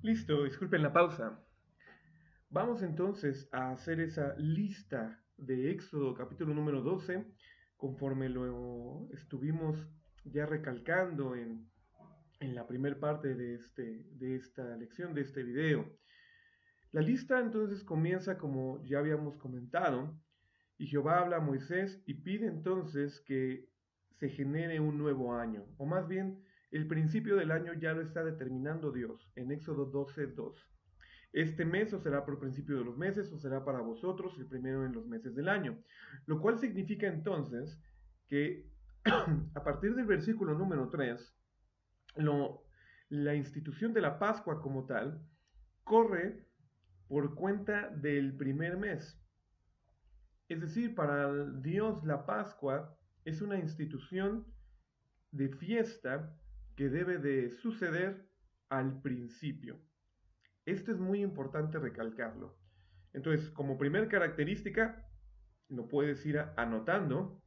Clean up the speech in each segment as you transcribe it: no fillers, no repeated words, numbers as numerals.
Listo, disculpen la pausa. Vamos entonces a hacer esa lista de Éxodo capítulo número 12, conforme lo estuvimos ya recalcando en la primera parte de esta lección, de este video. La lista entonces comienza como ya habíamos comentado, y Jehová habla a Moisés y pide entonces que se genere un nuevo año, o más bien el principio del año ya lo está determinando Dios en Éxodo 12:2. Este mes os será por principio de los meses, o será para vosotros el primero en los meses del año. Lo cual significa entonces que a partir del versículo número 3, la institución de la Pascua como tal corre por cuenta del primer mes. Es decir, para Dios la Pascua es una institución de fiesta que debe de suceder al principio. Esto es muy importante recalcarlo. Entonces, como primer característica, lo puedes ir anotando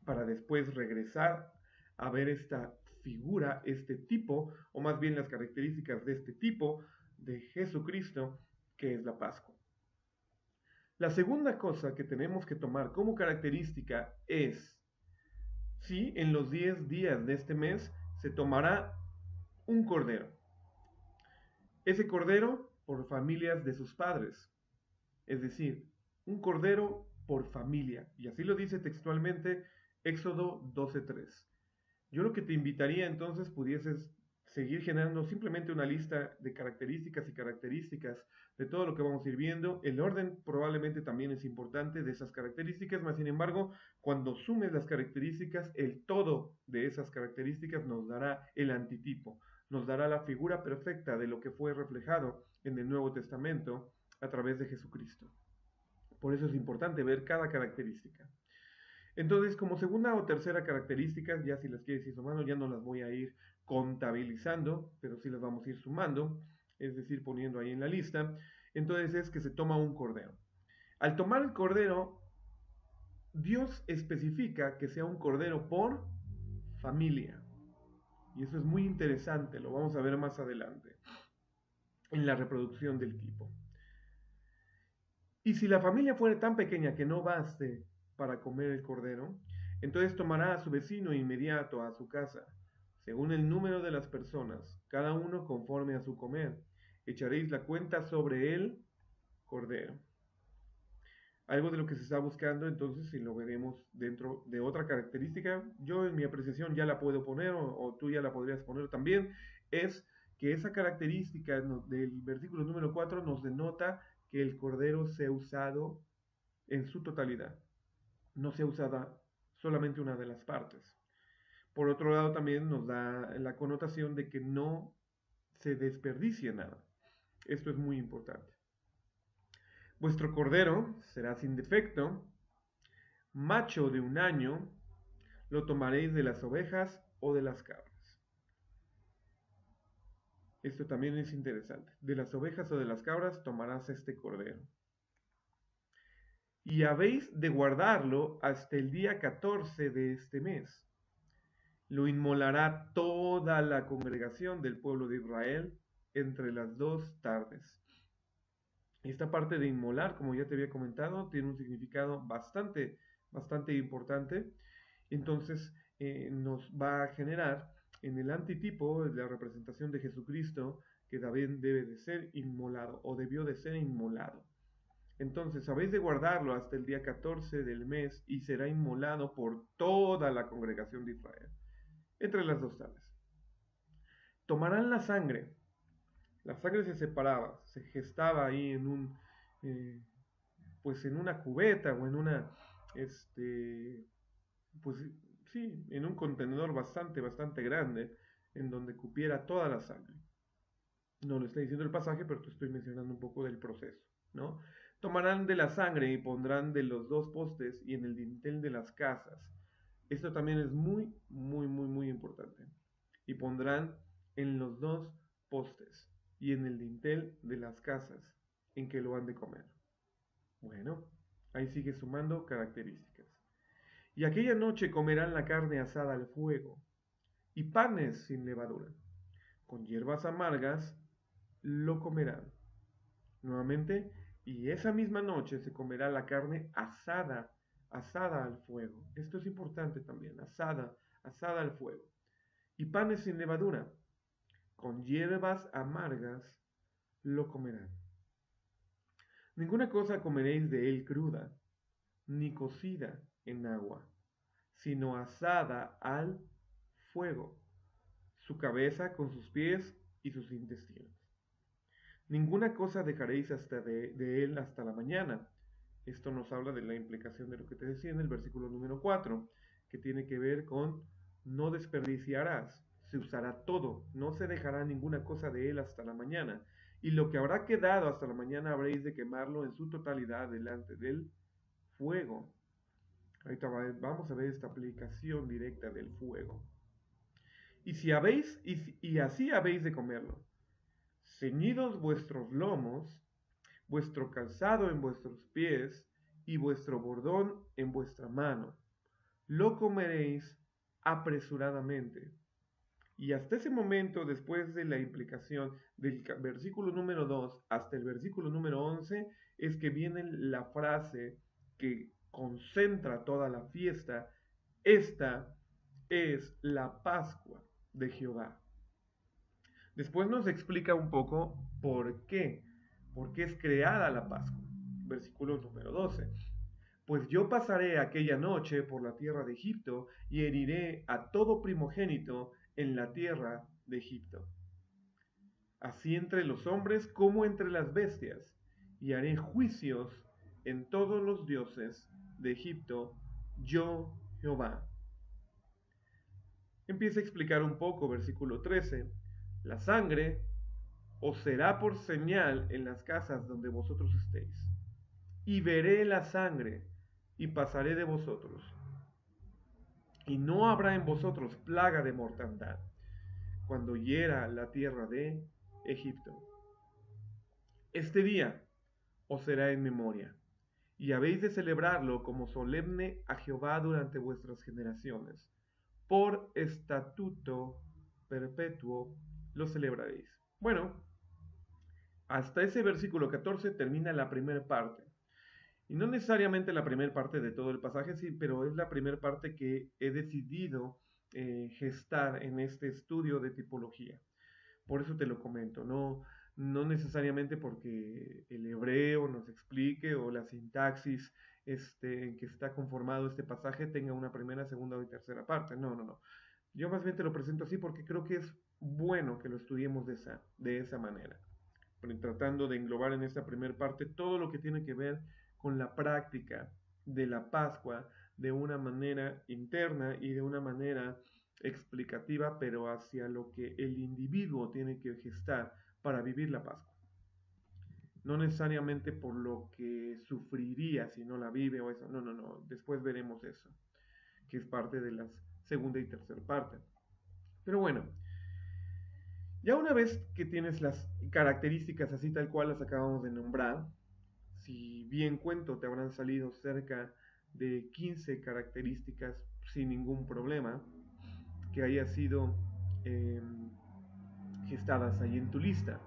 para después regresar a ver esta figura, este tipo, o más bien las características de este tipo de Jesucristo, que es la Pascua. La segunda cosa que tenemos que tomar como característica es si en los 10 días de este mes se tomará un cordero. Ese cordero por familias de sus padres. Es decir, un cordero por familia. Y así lo dice textualmente Éxodo 12:3. Yo lo que te invitaría entonces pudieses seguir generando simplemente una lista de características de todo lo que vamos a ir viendo. El orden probablemente también es importante de esas características, mas sin embargo, cuando sumes las características, el todo de esas características nos dará el antitipo, nos dará la figura perfecta de lo que fue reflejado en el Nuevo Testamento a través de Jesucristo. Por eso es importante ver cada característica. Entonces, como segunda o tercera característica, ya si las quieres ir sumando, ya no las voy a ir contabilizando, pero sí las vamos a ir sumando, es decir, poniendo ahí en la lista. Entonces es que se toma un cordero. Al tomar el cordero, Dios especifica que sea un cordero por familia. Y eso es muy interesante, lo vamos a ver más adelante, en la reproducción del tipo. Y si la familia fuera tan pequeña que no baste para comer el cordero, entonces tomará a su vecino inmediato a su casa, según el número de las personas, cada uno conforme a su comer. Echaréis la cuenta sobre el cordero. Algo de lo que se está buscando, entonces, si lo veremos dentro de otra característica, yo en mi apreciación ya la puedo poner, o tú ya la podrías poner también, es que esa característica del versículo número 4 nos denota que el cordero sea usado en su totalidad, no sea usada solamente una de las partes. Por otro lado, también nos da la connotación de que no se desperdicie nada. Esto es muy importante. Vuestro cordero será sin defecto, macho de un año, lo tomaréis de las ovejas o de las cabras. Esto también es interesante. De las ovejas o de las cabras tomarás este cordero. Y habéis de guardarlo hasta el día 14 de este mes. Lo inmolará toda la congregación del pueblo de Israel entre las 2 tardes. Esta parte de inmolar, como ya te había comentado, tiene un significado bastante importante. Entonces nos va a generar en el antitipo la representación de Jesucristo, que también debe de ser inmolado o debió de ser inmolado. Entonces habéis de guardarlo hasta el día 14 del mes y será inmolado por toda la congregación de Israel entre las 2 tardes. Tomarán la sangre se separaba, se gestaba ahí pues en una cubeta o en pues sí, en un contenedor bastante grande, en donde cupiera toda la sangre. No lo está diciendo el pasaje, pero te estoy mencionando un poco del proceso, ¿no? Tomarán de la sangre y pondrán de los 2 postes y en el dintel de las casas. Esto también es muy importante. Y pondrán en los 2 postes y en el dintel de las casas en que lo han de comer. Bueno, ahí sigue sumando características. Y aquella noche comerán la carne asada al fuego y panes sin levadura, con hierbas amargas lo comerán. Nuevamente, y esa misma noche se comerá la carne asada, asada al fuego. Esto es importante también, asada, asada al fuego. Y panes sin levadura, con hierbas amargas lo comerán. Ninguna cosa comeréis de él cruda, ni cocida en agua, sino asada al fuego, su cabeza con sus pies y sus intestinos. Ninguna cosa dejaréis de él hasta la mañana. Esto nos habla de la implicación de lo que te decía en el versículo número 4, que tiene que ver con no desperdiciarás, se usará todo, no se dejará ninguna cosa de él hasta la mañana. Y lo que habrá quedado hasta la mañana habréis de quemarlo en su totalidad delante del fuego. Ahorita vamos a ver esta aplicación directa del fuego. Y así habéis de comerlo. Ceñidos vuestros lomos, vuestro calzado en vuestros pies y vuestro bordón en vuestra mano. Lo comeréis apresuradamente. Y hasta ese momento, después de la implicación del versículo número 2 hasta el versículo número 11, es que viene la frase que concentra toda la fiesta. Esta es la Pascua de Jehová. Después nos explica un poco por qué es creada la Pascua. Versículo número 12. Pues yo pasaré aquella noche por la tierra de Egipto y heriré a todo primogénito en la tierra de Egipto, así entre los hombres como entre las bestias, y haré juicios en todos los dioses de Egipto, yo Jehová. Empieza a explicar un poco, versículo 13. La sangre os será por señal en las casas donde vosotros estéis. Y veré la sangre, y pasaré de vosotros. Y no habrá en vosotros plaga de mortandad, cuando hiera la tierra de Egipto. Este día os será en memoria, y habéis de celebrarlo como solemne a Jehová durante vuestras generaciones. Por estatuto perpetuo lo celebraréis. Bueno, hasta ese versículo 14 termina la primera parte. Y no necesariamente la primera parte de todo el pasaje, sí, pero es la primera parte que he decidido gestar en este estudio de tipología. Por eso te lo comento, no necesariamente porque el hebreo nos explique o la sintaxis en que está conformado este pasaje tenga una primera, segunda y tercera parte. No. Yo más bien te lo presento así porque creo que es bueno que lo estudiemos de esa manera, tratando de englobar en esta primera parte todo lo que tiene que ver con la práctica de la Pascua de una manera interna y de una manera explicativa, pero hacia lo que el individuo tiene que gestar para vivir la Pascua. No necesariamente por lo que sufriría si no la vive o eso. No. Después veremos eso, que es parte de la segunda y tercera parte. Pero bueno, ya una vez que tienes las características así tal cual las acabamos de nombrar, si bien cuento te habrán salido cerca de 15 características sin ningún problema que haya sido gestadas ahí en tu lista.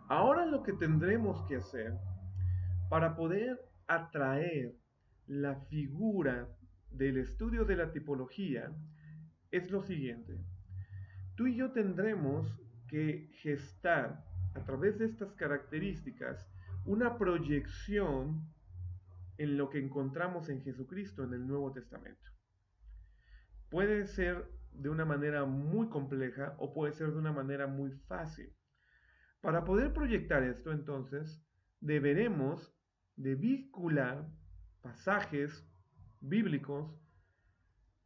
Ahora lo que tendremos que hacer para poder atraer la figura del estudio de la tipología es lo siguiente. Tú y yo tendremos que gestar a través de estas características una proyección en lo que encontramos en Jesucristo en el Nuevo Testamento. Puede ser de una manera muy compleja o puede ser de una manera muy fácil. Para poder proyectar esto, entonces, deberemos de vincular pasajes bíblicos,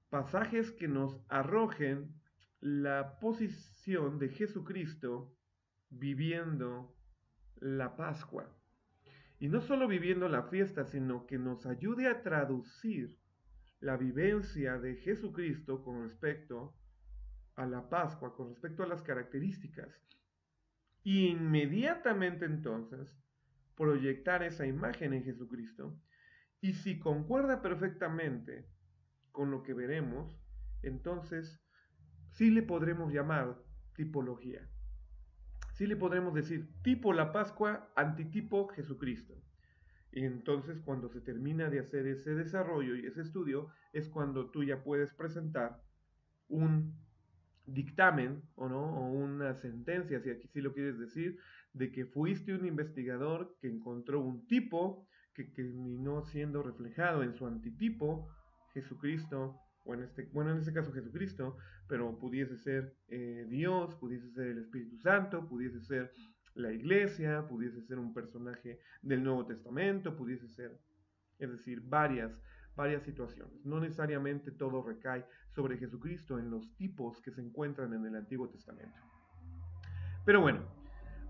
pasajes que nos arrojen la posición de Jesucristo viviendo la Pascua. Y no solo viviendo la fiesta, sino que nos ayude a traducir la vivencia de Jesucristo con respecto a la Pascua, con respecto a las características. Y inmediatamente entonces proyectar esa imagen en Jesucristo. Y si concuerda perfectamente con lo que veremos, entonces sí le podremos llamar tipología. sí le podremos decir tipo la Pascua, antitipo Jesucristo. Y entonces cuando se termina de hacer ese desarrollo y ese estudio es cuando tú ya puedes presentar un dictamen o no, o una sentencia, si aquí sí lo quieres decir, de que fuiste un investigador que encontró un tipo que terminó siendo reflejado en su antitipo, Jesucristo, o en este caso Jesucristo, pero pudiese ser Dios, pudiese ser el Espíritu Santo, pudiese ser la iglesia, pudiese ser un personaje del Nuevo Testamento, pudiese ser, es decir, varias situaciones. No necesariamente todo recae sobre Jesucristo en los tipos que se encuentran en el Antiguo Testamento. Pero bueno,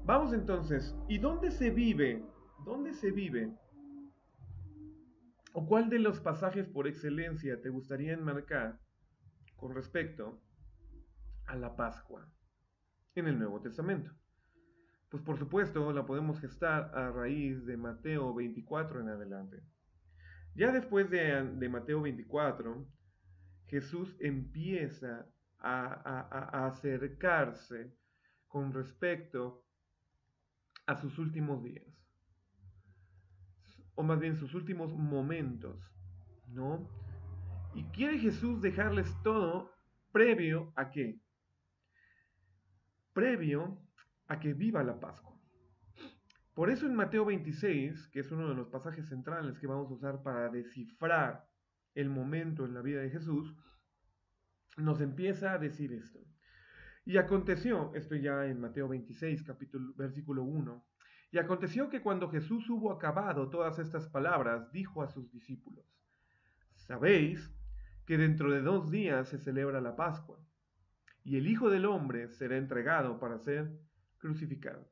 vamos entonces, ¿y dónde se vive? ¿Dónde se vive? ¿O cuál de los pasajes por excelencia te gustaría enmarcar con respecto a la Pascua en el Nuevo Testamento? Pues por supuesto la podemos gestar a raíz de Mateo 24 en adelante. Ya después de Mateo 24, Jesús empieza a acercarse con respecto a sus últimos días, o más bien sus últimos momentos, ¿no? Y quiere Jesús dejarles todo previo a qué? Previo a que viva la Pascua. Por eso en Mateo 26, que es uno de los pasajes centrales que vamos a usar para descifrar el momento en la vida de Jesús, nos empieza a decir esto. Y aconteció, esto ya en Mateo 26, versículo 1, y aconteció que cuando Jesús hubo acabado todas estas palabras, dijo a sus discípulos, sabéis que dentro de 2 días se celebra la Pascua, y el Hijo del Hombre será entregado para ser crucificado.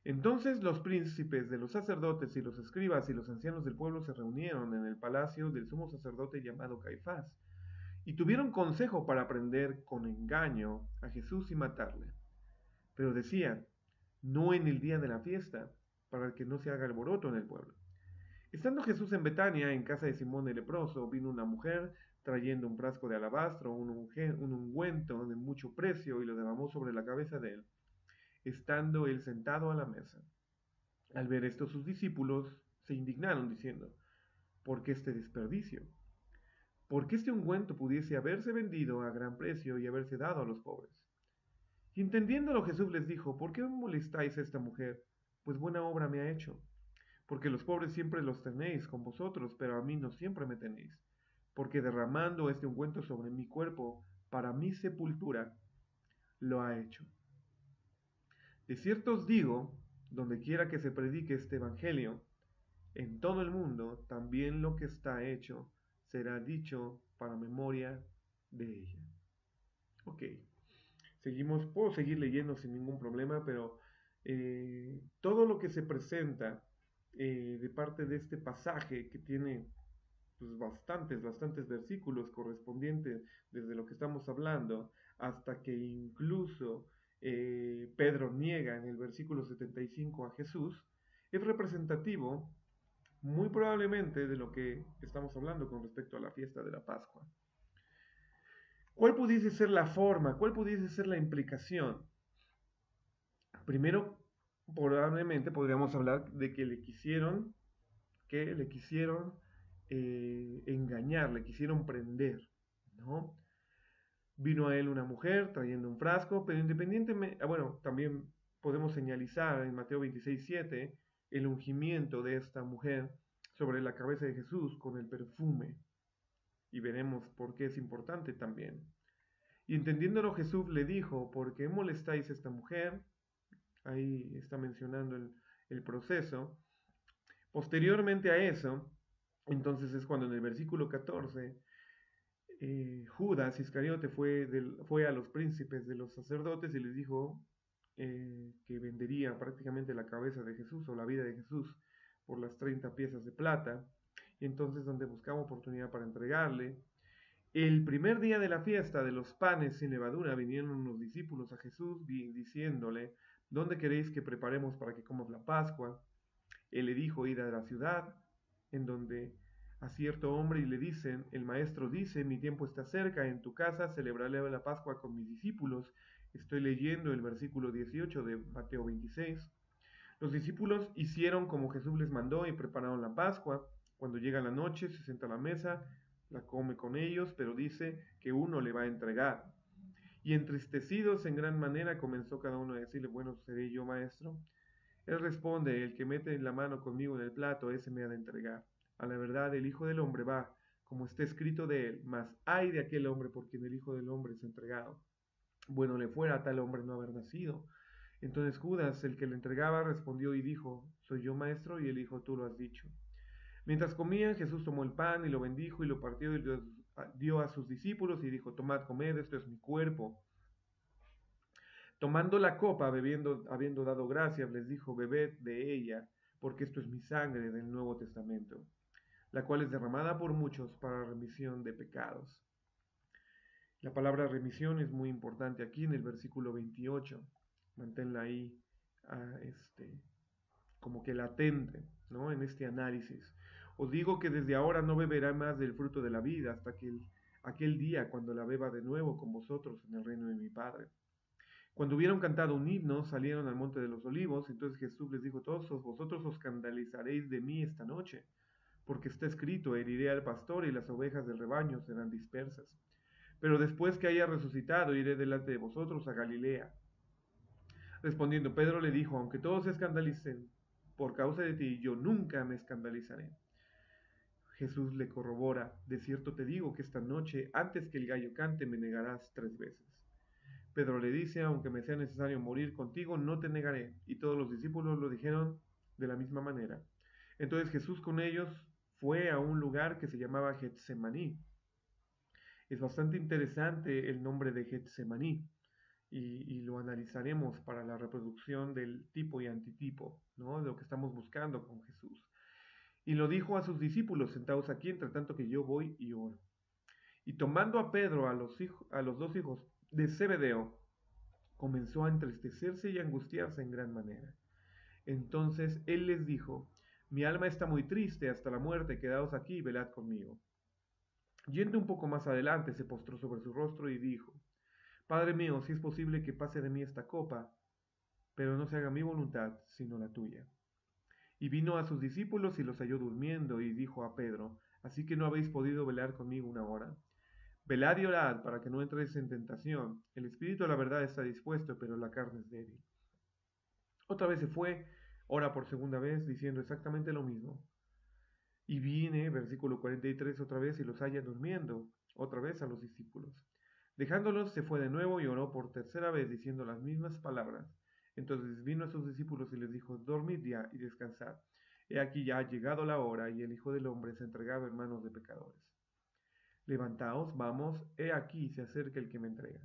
Entonces los príncipes de los sacerdotes y los escribas y los ancianos del pueblo se reunieron en el palacio del sumo sacerdote llamado Caifás, y tuvieron consejo para prender con engaño a Jesús y matarle. Pero decían, no en el día de la fiesta, para que no se haga alboroto en el pueblo. Estando Jesús en Betania, en casa de Simón el leproso, vino una mujer trayendo un frasco de alabastro, un ungüento de mucho precio, y lo derramó sobre la cabeza de él, estando él sentado a la mesa. Al ver esto sus discípulos se indignaron, diciendo, ¿por qué este desperdicio? Porque este ungüento pudiese haberse vendido a gran precio y haberse dado a los pobres. Y entendiéndolo Jesús les dijo, ¿por qué molestáis a esta mujer? Pues buena obra me ha hecho. Porque los pobres siempre los tenéis con vosotros, pero a mí no siempre me tenéis. Porque derramando este ungüento sobre mi cuerpo, para mi sepultura, lo ha hecho. De cierto os digo, donde quiera que se predique este evangelio, en todo el mundo, también lo que está hecho será dicho para memoria de ella. Ok, puedo seguir leyendo sin ningún problema, pero todo lo que se presenta de parte de este pasaje que tiene pues, bastantes versículos correspondientes desde lo que estamos hablando hasta que incluso Pedro niega en el versículo 75 a Jesús, es representativo muy probablemente de lo que estamos hablando con respecto a la fiesta de la Pascua. ¿Cuál pudiese ser la forma? ¿Cuál pudiese ser la implicación? Primero, probablemente podríamos hablar de que le quisieron engañar, le quisieron prender, ¿no? Vino a él una mujer trayendo un frasco, pero independientemente, bueno, también podemos señalizar en Mateo 26:7 el ungimiento de esta mujer sobre la cabeza de Jesús con el perfume. Y veremos por qué es importante también. Y entendiéndolo Jesús le dijo, ¿por qué molestáis a esta mujer? Ahí está mencionando el proceso. Posteriormente a eso, entonces es cuando en el versículo 14, Judas Iscariote fue a los príncipes de los sacerdotes y les dijo que vendería prácticamente la cabeza de Jesús o la vida de Jesús por las 30 piezas de plata. Y entonces donde buscaba oportunidad para entregarle. El primer día de la fiesta de los panes sin levadura vinieron unos discípulos a Jesús diciéndole, ¿dónde queréis que preparemos para que comas la Pascua? Él le dijo, id a la ciudad, en donde a cierto hombre y le dicen, el maestro dice, mi tiempo está cerca, en tu casa celebraré la Pascua con mis discípulos. Estoy leyendo el versículo 18 de Mateo 26. Los discípulos hicieron como Jesús les mandó y prepararon la Pascua. Cuando llega la noche, se sienta a la mesa, la come con ellos, pero dice que uno le va a entregar. Y entristecidos en gran manera comenzó cada uno a decirle, bueno, ¿seré yo maestro? Él responde, el que mete la mano conmigo en el plato, ese me ha de entregar. A la verdad, el Hijo del Hombre va, como está escrito de él, mas ay de aquel hombre por quien el Hijo del Hombre es entregado. Bueno le fuera a tal hombre no haber nacido. Entonces Judas, el que le entregaba, respondió y dijo, soy yo maestro, y él dijo, tú lo has dicho. Mientras comían, Jesús tomó el pan y lo bendijo y lo partió y dio a sus discípulos y dijo, tomad, comed, esto es mi cuerpo. Tomando la copa, habiendo dado gracias, les dijo, bebed de ella, porque esto es mi sangre del Nuevo Testamento, la cual es derramada por muchos para remisión de pecados. La palabra remisión es muy importante aquí en el versículo 28. Manténla ahí como que latente, ¿no? En este análisis. Os digo que desde ahora no beberá más del fruto de la vida hasta aquel día cuando la beba de nuevo con vosotros en el reino de mi Padre. Cuando hubieron cantado un himno, salieron al monte de los olivos. Entonces Jesús les dijo, todos vosotros os escandalizaréis de mí esta noche, porque está escrito, heriré al pastor y las ovejas del rebaño serán dispersas. Pero después que haya resucitado, iré delante de vosotros a Galilea. Respondiendo Pedro le dijo, aunque todos se escandalicen por causa de ti, yo nunca me escandalizaré. Jesús le corrobora, de cierto te digo que esta noche, antes que el gallo cante, me negarás 3 veces. Pedro le dice, aunque me sea necesario morir contigo, no te negaré. Y todos los discípulos lo dijeron de la misma manera. Entonces Jesús con ellos fue a un lugar que se llamaba Getsemaní. Es bastante interesante el nombre de Getsemaní y lo analizaremos para la reproducción del tipo y antitipo, ¿no? De lo que estamos buscando con Jesús. Y lo dijo a sus discípulos, sentados aquí, entre tanto que yo voy y oro. Y tomando a Pedro, a los 2 hijos de Zebedeo, comenzó a entristecerse y a angustiarse en gran manera. Entonces él les dijo, mi alma está muy triste hasta la muerte, quedaos aquí y velad conmigo. Yendo un poco más adelante, se postró sobre su rostro y dijo, Padre mío, si es posible que pase de mí esta copa, pero no se haga mi voluntad, sino la tuya. Y vino a sus discípulos y los halló durmiendo, y dijo a Pedro, ¿así que no habéis podido velar conmigo una hora? Velad y orad para que no entréis en tentación. El espíritu a la verdad está dispuesto, pero la carne es débil. Otra vez se fue, ora por segunda vez, diciendo exactamente lo mismo. Y viene, versículo 43, otra vez y los halla durmiendo, otra vez a los discípulos. Dejándolos, se fue de nuevo y oró por tercera vez, diciendo las mismas palabras. Entonces vino a sus discípulos y les dijo, dormid ya y descansad. He aquí ya ha llegado la hora y el Hijo del Hombre es entregado en manos de pecadores. Levantaos, vamos, he aquí se acerca el que me entrega.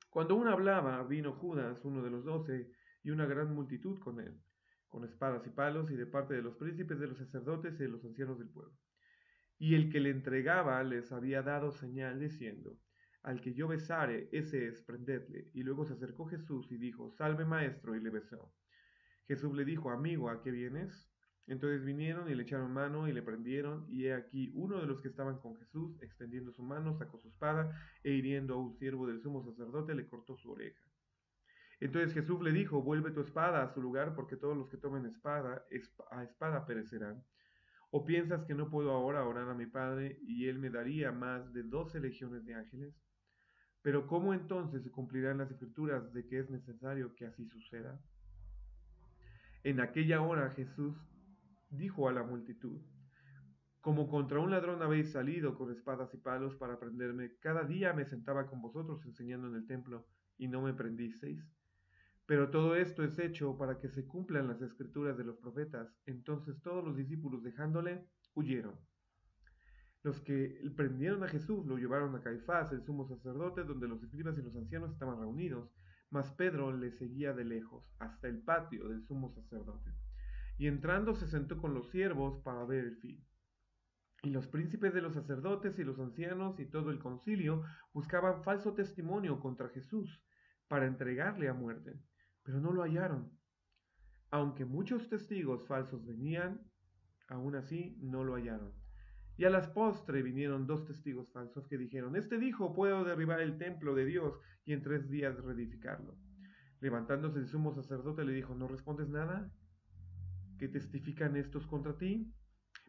Cuando aún hablaba, vino Judas, uno de los 12, y una gran multitud con él, con espadas y palos, y de parte de los príncipes de los sacerdotes y de los ancianos del pueblo. Y el que le entregaba les había dado señal diciendo, al que yo besare, ese es, prendedle. Y luego se acercó Jesús y dijo, salve maestro, y le besó. Jesús le dijo, amigo, ¿a qué vienes? Entonces vinieron y le echaron mano y le prendieron, y he aquí uno de los que estaban con Jesús, extendiendo su mano, sacó su espada, e hiriendo a un siervo del sumo sacerdote, le cortó su oreja. Entonces Jesús le dijo, vuelve tu espada a su lugar, porque todos los que tomen a espada perecerán. ¿O piensas que no puedo ahora orar a mi Padre, y él me daría más de 12 legiones de ángeles? Pero ¿cómo entonces se cumplirán las escrituras de que es necesario que así suceda? En aquella hora Jesús dijo a la multitud, como contra un ladrón habéis salido con espadas y palos para prenderme, cada día me sentaba con vosotros enseñando en el templo y no me prendisteis. Pero todo esto es hecho para que se cumplan las escrituras de los profetas. Entonces todos los discípulos dejándole, huyeron. Los que prendieron a Jesús lo llevaron a Caifás, el sumo sacerdote, donde los escribas y los ancianos estaban reunidos, mas Pedro le seguía de lejos, hasta el patio del sumo sacerdote. Y entrando se sentó con los siervos para ver el fin. Y los príncipes de los sacerdotes y los ancianos y todo el concilio buscaban falso testimonio contra Jesús para entregarle a muerte, pero no lo hallaron. Aunque muchos testigos falsos venían, aún así no lo hallaron. Y a las postre vinieron 2 testigos falsos que dijeron, este dijo, puedo derribar el templo de Dios y en 3 días reedificarlo. Levantándose el sumo sacerdote le dijo, ¿no respondes nada? ¿Qué testifican estos contra ti?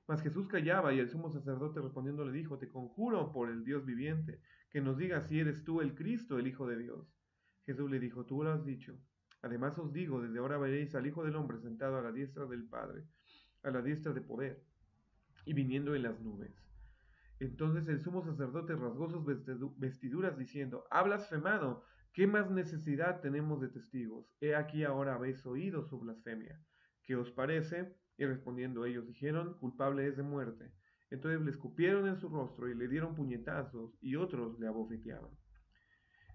Mas Jesús callaba y el sumo sacerdote respondiendo le dijo, te conjuro por el Dios viviente, que nos digas si eres tú el Cristo, el Hijo de Dios. Jesús le dijo, tú lo has dicho. Además os digo, desde ahora veréis al Hijo del Hombre sentado a la diestra del Padre, a la diestra de poder, y viniendo en las nubes. Entonces el sumo sacerdote rasgó sus vestiduras diciendo, ha blasfemado, ¿qué más necesidad tenemos de testigos? He aquí ahora habéis oído su blasfemia. ¿Qué os parece? Y respondiendo ellos dijeron, culpable es de muerte. Entonces le escupieron en su rostro y le dieron puñetazos y otros le abofeteaban,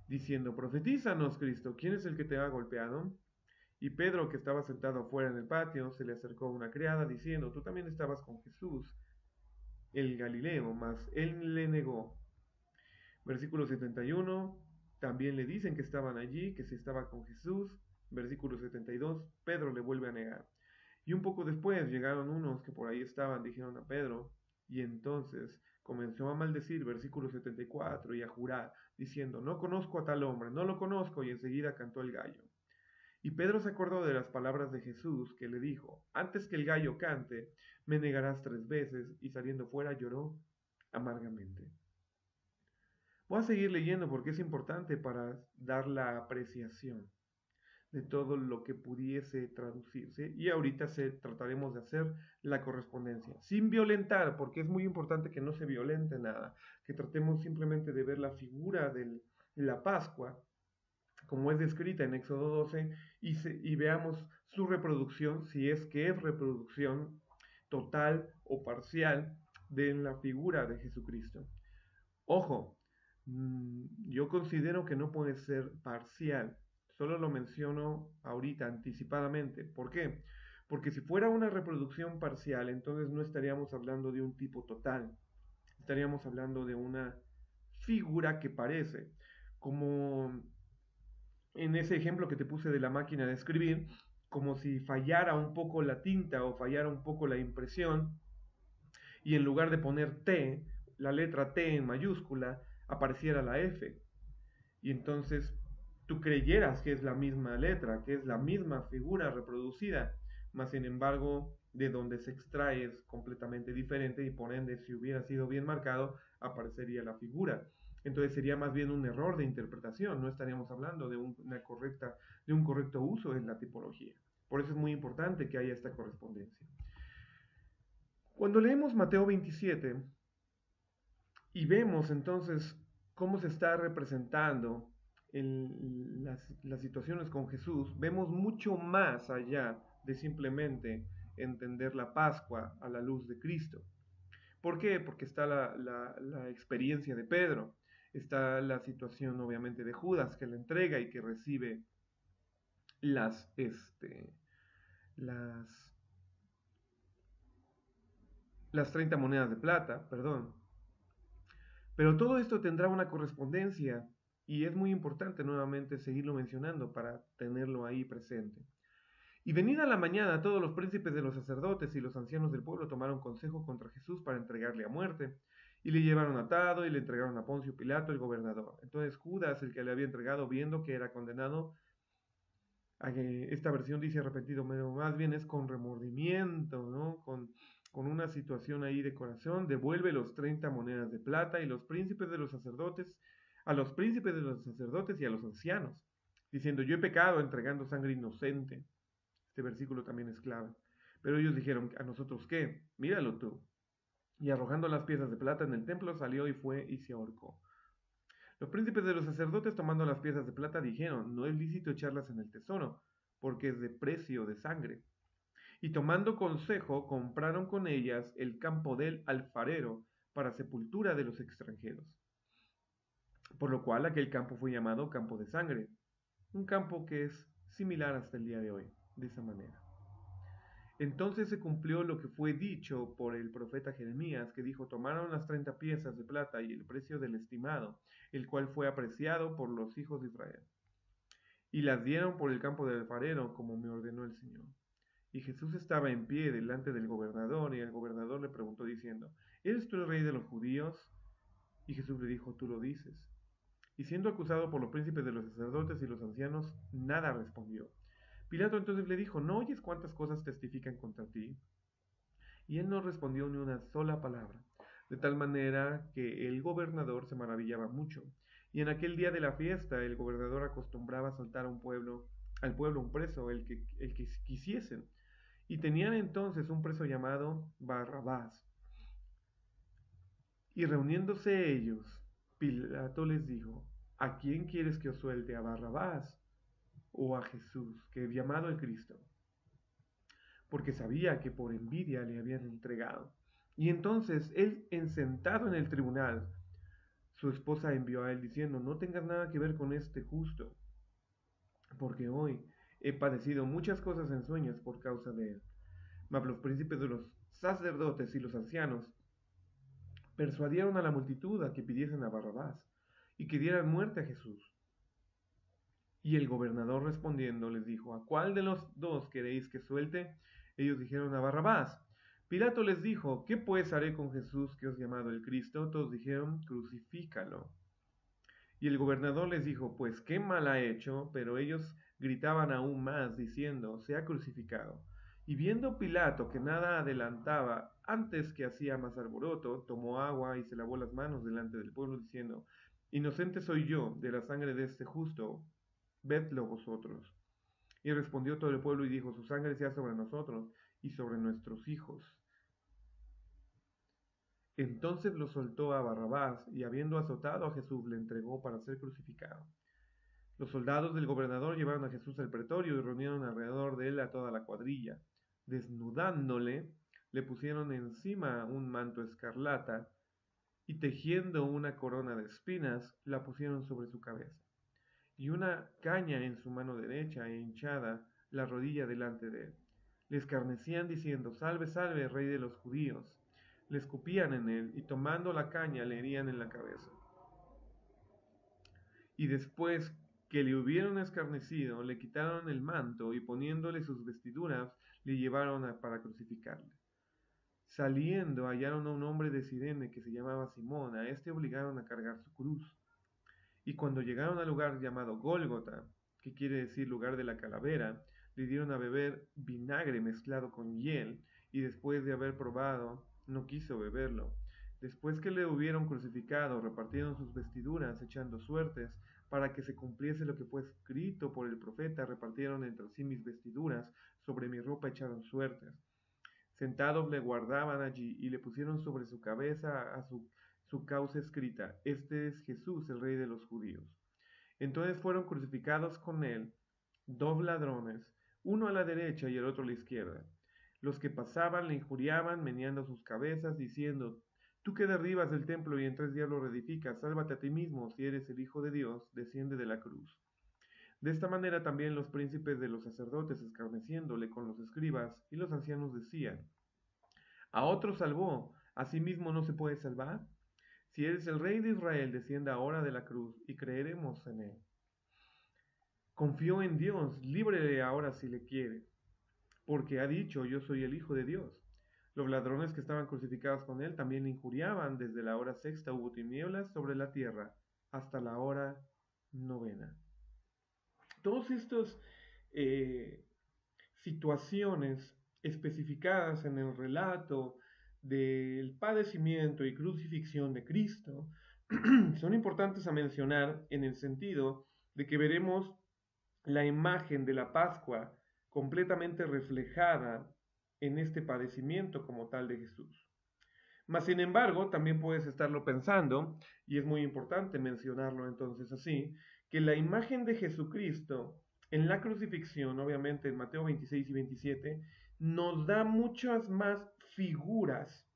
diciendo, profetízanos, Cristo, ¿quién es el que te ha golpeado? Y Pedro, que estaba sentado afuera en el patio, se le acercó a una criada diciendo, tú también estabas con Jesús, el Galileo, mas él le negó. Versículo 71, también le dicen que estaban allí, que si estaba con Jesús. Versículo 72, Pedro le vuelve a negar. Y un poco después llegaron unos que por ahí estaban, dijeron a Pedro, y entonces comenzó a maldecir, versículo 74, y a jurar, diciendo, no conozco a tal hombre, no lo conozco, y enseguida cantó el gallo. Y Pedro se acordó de las palabras de Jesús que le dijo, antes que el gallo cante, me negarás 3 veces, y saliendo fuera lloró amargamente. Voy a seguir leyendo porque es importante para dar la apreciación de todo lo que pudiese traducirse y ahorita trataremos de hacer la correspondencia sin violentar, porque es muy importante que no se violente nada, que tratemos simplemente de ver la figura de la Pascua como es descrita en Éxodo 12 y veamos su reproducción, si es que es reproducción total o parcial de la figura de Jesucristo. Ojo, yo considero que no puede ser parcial. Solo lo menciono ahorita anticipadamente. ¿Por qué? Porque si fuera una reproducción parcial, entonces no estaríamos hablando de un tipo total. Estaríamos hablando de una figura que parece. Como en ese ejemplo que te puse de la máquina de escribir, como si fallara un poco la tinta o fallara un poco la impresión y en lugar de poner T, la letra T en mayúscula, apareciera la F. Y entonces tú creyeras que es la misma letra, que es la misma figura reproducida, mas sin embargo de donde se extrae es completamente diferente y por ende si hubiera sido bien marcado aparecería la figura. Entonces sería más bien un error de interpretación, no estaríamos hablando de un correcto uso en la tipología. Por eso es muy importante que haya esta correspondencia. Cuando leemos Mateo 27 y vemos entonces cómo se está representando en las situaciones con Jesús, vemos mucho más allá de simplemente entender la Pascua a la luz de Cristo. ¿Por qué? Porque está la experiencia de Pedro, está la situación obviamente de Judas que le entrega y que recibe las, las, las 30 monedas de plata, perdón. Pero todo esto tendrá una correspondencia y es muy importante nuevamente seguirlo mencionando para tenerlo ahí presente. Y venida la mañana, todos los príncipes de los sacerdotes y los ancianos del pueblo tomaron consejo contra Jesús para entregarle a muerte. Y le llevaron atado y le entregaron a Poncio Pilato, el gobernador. Entonces Judas, el que le había entregado, viendo que era condenado, esta versión dice arrepentido, pero más bien es con remordimiento, ¿no? Con una situación ahí de corazón, devuelve los 30 monedas de plata y los príncipes de los sacerdotes, a los príncipes de los sacerdotes y a los ancianos, diciendo, yo he pecado entregando sangre inocente. Este versículo también es clave. Pero ellos dijeron, ¿a nosotros qué? Míralo tú. Y arrojando las piezas de plata en el templo, salió y fue y se ahorcó. Los príncipes de los sacerdotes, tomando las piezas de plata, dijeron, no es lícito echarlas en el tesoro, porque es de precio de sangre. Y tomando consejo, compraron con ellas el campo del alfarero para sepultura de los extranjeros. Por lo cual aquel campo fue llamado campo de sangre, un campo que es similar hasta el día de hoy, de esa manera. Entonces se cumplió lo que fue dicho por el profeta Jeremías, que dijo, tomaron las 30 piezas de plata y el precio del estimado, el cual fue apreciado por los hijos de Israel, y las dieron por el campo del alfarero, como me ordenó el Señor. Y Jesús estaba en pie delante del gobernador, y el gobernador le preguntó diciendo, ¿eres tú el rey de los judíos? Y Jesús le dijo, tú lo dices. Y siendo acusado por los príncipes de los sacerdotes y los ancianos, nada respondió. Pilato entonces le dijo, ¿no oyes cuántas cosas testifican contra ti? Y él no respondió ni una sola palabra, de tal manera que el gobernador se maravillaba mucho. Y en aquel día de la fiesta, el gobernador acostumbraba a soltar al pueblo un preso, el que quisiesen. Y tenían entonces un preso llamado Barrabás. Y reuniéndose ellos, Pilato les dijo, ¿a quién quieres que os suelte, a Barrabás o a Jesús, que es llamado el Cristo? Porque sabía que por envidia le habían entregado. Y entonces él, sentado en el tribunal, su esposa envió a él diciendo, no tengas nada que ver con este justo, porque hoy he padecido muchas cosas en sueños por causa de él. Mas los príncipes de los sacerdotes y los ancianos persuadieron a la multitud a que pidiesen a Barrabás y que dieran muerte a Jesús. Y el gobernador respondiendo les dijo, ¿a cuál de los dos queréis que suelte? Ellos dijeron, a Barrabás. Pilato les dijo, ¿qué pues haré con Jesús que os llamado el Cristo? Todos dijeron, crucifícalo. Y el gobernador les dijo, pues qué mal ha hecho, pero ellos gritaban aún más, diciendo, sea crucificado. Y viendo Pilato que nada adelantaba antes que hacía más alboroto, tomó agua y se lavó las manos delante del pueblo, diciendo, inocente soy yo de la sangre de este justo, vedlo vosotros. Y respondió todo el pueblo y dijo, su sangre sea sobre nosotros y sobre nuestros hijos. Entonces lo soltó a Barrabás, y habiendo azotado a Jesús, le entregó para ser crucificado. Los soldados del gobernador llevaron a Jesús al pretorio y reunieron alrededor de él a toda la cuadrilla. Desnudándole, le pusieron encima un manto escarlata, y tejiendo una corona de espinas, la pusieron sobre su cabeza. Y una caña en su mano derecha e hinchada la rodilla delante de él. Le escarnecían diciendo, salve, salve, rey de los judíos. Le escupían en él y tomando la caña le herían en la cabeza. Y después que le hubieron escarnecido, le quitaron el manto y poniéndole sus vestiduras, le llevaron para crucificarle. Saliendo hallaron a un hombre de Cirene que se llamaba Simón, a este obligaron a cargar su cruz. Y cuando llegaron al lugar llamado Gólgota, que quiere decir lugar de la calavera, le dieron a beber vinagre mezclado con hiel, y después de haber probado, no quiso beberlo. Después que le hubieron crucificado, repartieron sus vestiduras, echando suertes, para que se cumpliese lo que fue escrito por el profeta, repartieron entre sí mis vestiduras, sobre mi ropa echaron suertes. Sentados le guardaban allí y le pusieron sobre su cabeza su causa escrita, este es Jesús, el rey de los judíos. Entonces fueron crucificados con él dos ladrones, uno a la derecha y el otro a la izquierda. Los que pasaban le injuriaban, meneando sus cabezas, diciendo, tú que derribas el templo y en 3 días lo reedificas, sálvate a ti mismo, si eres el Hijo de Dios, desciende de la cruz. De esta manera también los príncipes de los sacerdotes, escarneciéndole con los escribas y los ancianos, decían, a otro salvó, ¿a sí mismo no se puede salvar? Si eres el rey de Israel, descienda ahora de la cruz y creeremos en él. Confió en Dios, líbrele ahora si le quiere, porque ha dicho, yo soy el Hijo de Dios. Los ladrones que estaban crucificados con él también le injuriaban. Desde la hora sexta hubo tinieblas sobre la tierra hasta la hora novena. Todas estas situaciones especificadas en el relato del padecimiento y crucifixión de Cristo son importantes a mencionar en el sentido de que veremos la imagen de la Pascua completamente reflejada en este padecimiento como tal de Jesús. Mas, sin embargo, también puedes estarlo pensando, y es muy importante mencionarlo entonces así, que la imagen de Jesucristo en la crucifixión, obviamente en Mateo 26 y 27, nos da muchas más figuras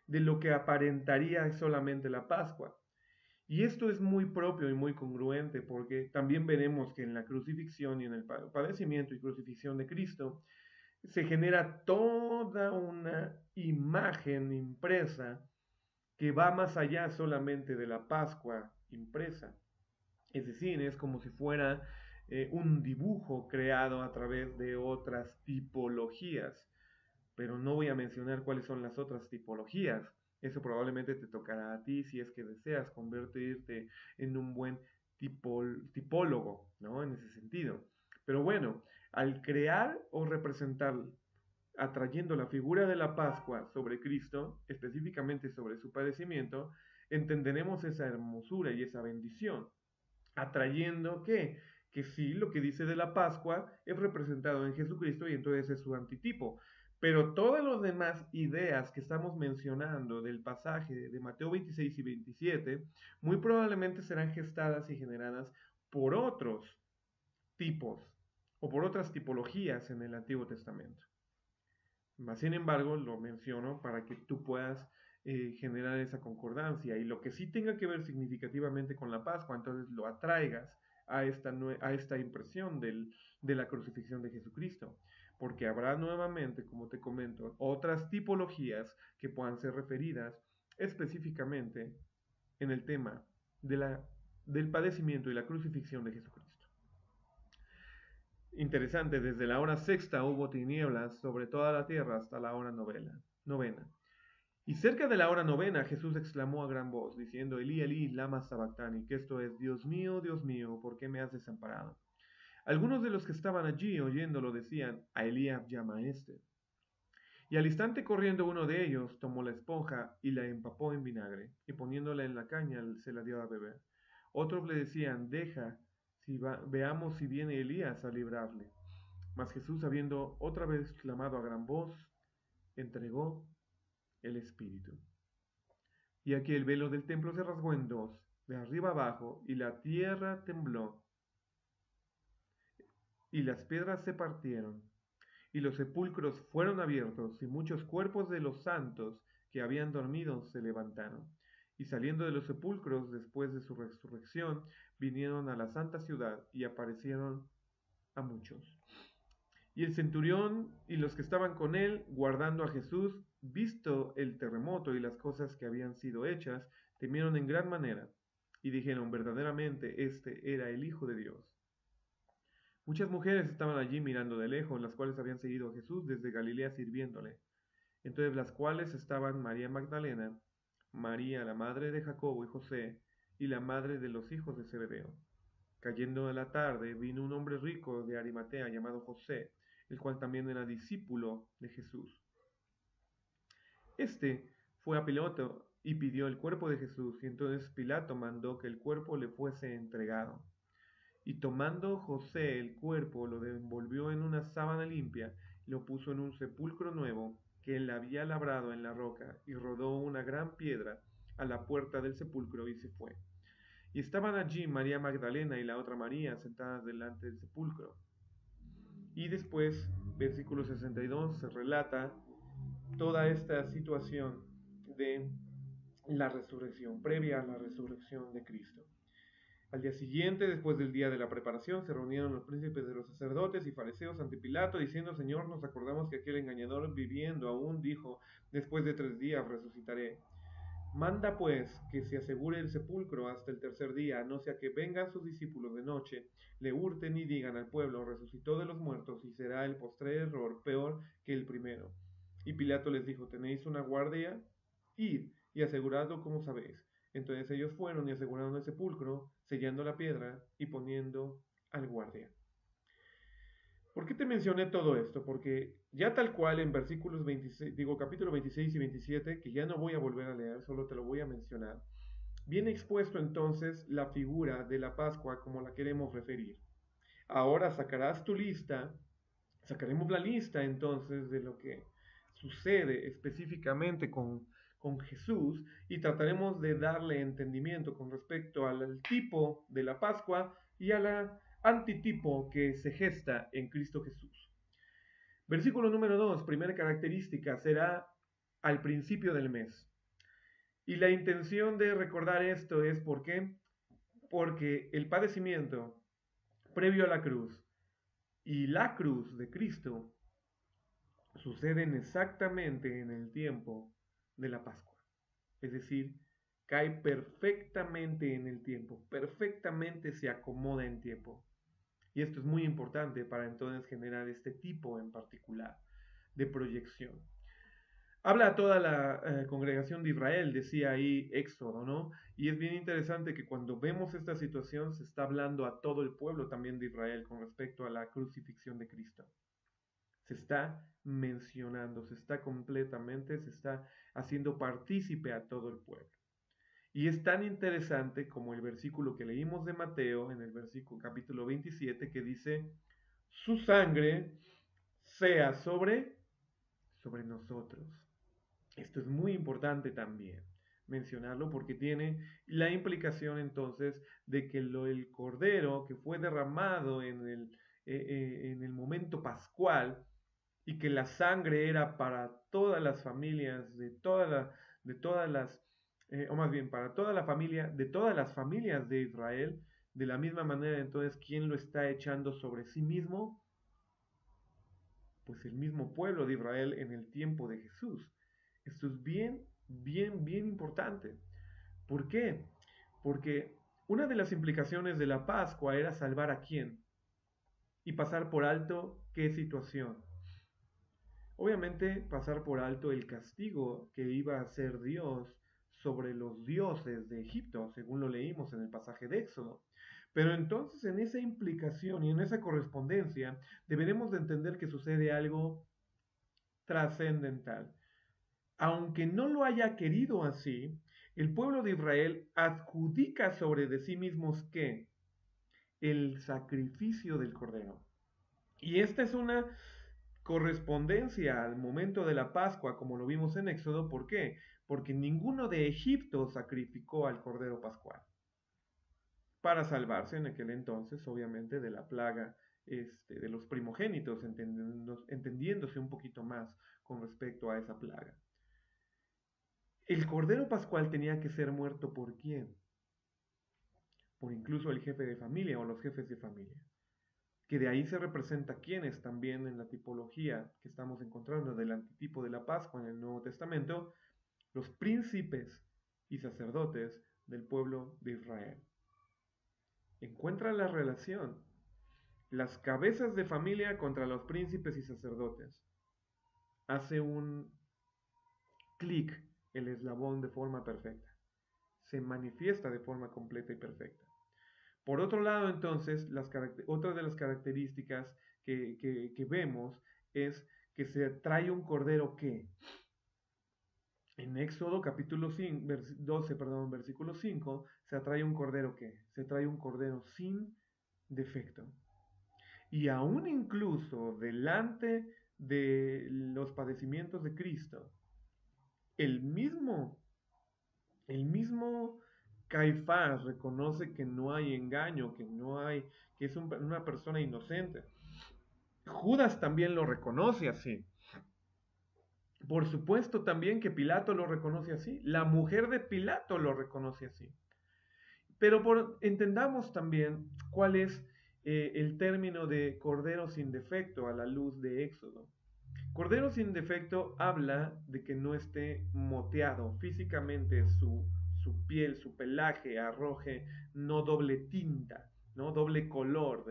de lo que aparentaría solamente la Pascua. Y esto es muy propio y muy congruente porque también veremos que en la crucifixión y en el padecimiento y crucifixión de Cristo se genera toda una imagen impresa que va más allá solamente de la Pascua impresa. Es decir, es como si fuera un dibujo creado a través de otras tipologías, pero no voy a mencionar cuáles son las otras tipologías, Eso probablemente te tocará a ti si es que deseas convertirte en un buen tipólogo, ¿no? En ese sentido. Pero bueno, al crear o representar, atrayendo la figura de la Pascua sobre Cristo, específicamente sobre su padecimiento, entenderemos esa hermosura y esa bendición. Atrayendo ¿qué? Que sí, lo que dice de la Pascua es representado en Jesucristo y entonces es su antitipo. Pero todas las demás ideas que estamos mencionando del pasaje de Mateo 26 y 27 muy probablemente serán gestadas y generadas por otros tipos o por otras tipologías en el Antiguo Testamento. Más sin embargo, lo menciono para que tú puedas generar esa concordancia y lo que sí tenga que ver significativamente con la Pascua, entonces lo atraigas a esta impresión de la crucifixión de Jesucristo. Porque habrá nuevamente, como te comento, otras tipologías que puedan ser referidas específicamente en el tema del padecimiento y la crucifixión de Jesucristo. Interesante, desde la hora sexta hubo tinieblas sobre toda la tierra hasta la hora novena. Y cerca de la hora novena Jesús exclamó a gran voz, diciendo, Elí, Elí, lama sabactani, que esto es, Dios mío, ¿por qué me has desamparado? Algunos de los que estaban allí oyéndolo decían, a Elías llama a este. Y al instante corriendo uno de ellos tomó la esponja y la empapó en vinagre, y poniéndola en la caña se la dio a beber. Otros le decían, deja, veamos si viene Elías a librarle. Mas Jesús, habiendo otra vez clamado a gran voz, entregó el Espíritu. Y aquí el velo del templo se rasgó en dos, de arriba abajo, y la tierra tembló, y las piedras se partieron, y los sepulcros fueron abiertos, y muchos cuerpos de los santos que habían dormido se levantaron. Y saliendo de los sepulcros después de su resurrección, vinieron a la santa ciudad y aparecieron a muchos. Y el centurión y los que estaban con él, guardando a Jesús, visto el terremoto y las cosas que habían sido hechas, temieron en gran manera, y dijeron, verdaderamente este era el Hijo de Dios. Muchas mujeres estaban allí mirando de lejos, las cuales habían seguido a Jesús desde Galilea sirviéndole. Entonces las cuales estaban María Magdalena, María la madre de Jacobo y José, y la madre de los hijos de Zebedeo. Cayendo de la tarde, vino un hombre rico de Arimatea llamado José, el cual también era discípulo de Jesús. Este fue a Pilato y pidió el cuerpo de Jesús, y entonces Pilato mandó que el cuerpo le fuese entregado. Y tomando José el cuerpo, lo envolvió en una sábana limpia, y lo puso en un sepulcro nuevo que él había labrado en la roca, y rodó una gran piedra a la puerta del sepulcro y se fue. Y estaban allí María Magdalena y la otra María sentadas delante del sepulcro. Y después, versículo 62, se relata toda esta situación de la resurrección, previa a la resurrección de Cristo. Al día siguiente, después del día de la preparación, se reunieron los príncipes de los sacerdotes y fariseos ante Pilato, diciendo, Señor, nos acordamos que aquel engañador viviendo aún dijo, después de 3 días resucitaré. Manda pues que se asegure el sepulcro hasta el tercer día, no sea que vengan sus discípulos de noche, le hurten y digan al pueblo, resucitó de los muertos, y será el postrer error peor que el primero. Y Pilato les dijo, ¿tenéis una guardia? Id y aseguradlo como sabéis. Entonces ellos fueron y aseguraron el sepulcro, sellando la piedra y poniendo al guardia. ¿Por qué te mencioné todo esto? Porque ya tal cual en versículos 26, capítulo 26 y 27, que ya no voy a volver a leer, solo te lo voy a mencionar, viene expuesto entonces la figura de la Pascua como la queremos referir. Ahora sacarás tu lista, sacaremos la lista entonces de lo que sucede específicamente con Jesús y trataremos de darle entendimiento con respecto al tipo de la Pascua y a la antitipo que se gesta en Cristo Jesús. Versículo número 2, primera característica, será al principio del mes. Y la intención de recordar esto es ¿por qué? Porque el padecimiento previo a la cruz y la cruz de Cristo suceden exactamente en el tiempo de la Pascua. Es decir, cae perfectamente en el tiempo, perfectamente se acomoda en tiempo. Y esto es muy importante para entonces generar este tipo en particular de proyección. Habla a toda la congregación de Israel, decía ahí Éxodo, ¿no? Y es bien interesante que cuando vemos esta situación se está hablando a todo el pueblo también de Israel con respecto a la crucifixión de Cristo. Se está mencionando, se está haciendo partícipe a todo el pueblo. Y es tan interesante como el versículo que leímos de Mateo, en el versículo capítulo 27, que dice, su sangre sea sobre nosotros. Esto es muy importante también mencionarlo porque tiene la implicación entonces de que el cordero que fue derramado en el momento pascual y que la sangre era para todas las familias de todas las, o más bien para toda la familia, de todas las familias de Israel, de la misma manera entonces, ¿quién lo está echando sobre sí mismo? Pues el mismo pueblo de Israel en el tiempo de Jesús. Esto es bien importante. ¿Por qué? Porque una de las implicaciones de la Pascua era salvar a quién y pasar por alto qué situación. Obviamente pasar por alto el castigo que iba a hacer Dios sobre los dioses de Egipto, según lo leímos en el pasaje de Éxodo. Pero entonces en esa implicación y en esa correspondencia deberemos de entender que sucede algo trascendental. Aunque no lo haya querido así, el pueblo de Israel adjudica sobre de sí mismos que el sacrificio del cordero. Y esta es una correspondencia al momento de la Pascua, como lo vimos en Éxodo. ¿Por qué? Porque ninguno de Egipto sacrificó al cordero pascual para salvarse en aquel entonces, obviamente, de la plaga de los primogénitos, entendiéndose un poquito más con respecto a esa plaga. El cordero pascual tenía que ser muerto ¿por quién? Por incluso el jefe de familia o los jefes de familia. Que de ahí se representa quiénes también en la tipología que estamos encontrando del antitipo de la Pascua en el Nuevo Testamento, los príncipes y sacerdotes del pueblo de Israel. Encuentra la relación, las cabezas de familia contra los príncipes y sacerdotes. Hace un clic el eslabón de forma perfecta. Se manifiesta de forma completa y perfecta. Por otro lado, entonces, otra de las características que vemos es que se trae un cordero que en Éxodo capítulo 5, 12, versículo 5, se trae un cordero que se trae un cordero sin defecto. Y aún incluso delante de los padecimientos de Cristo, el mismo El mismo Caifás reconoce que no hay engaño, que es una persona inocente. Judas también lo reconoce así. Por supuesto también que Pilato lo reconoce así. La mujer de Pilato lo reconoce así. Pero entendamos también cuál es el término de cordero sin defecto a la luz de Éxodo. Cordero sin defecto habla de que no esté moteado físicamente su piel, su pelaje, arroje, no doble tinta, no doble color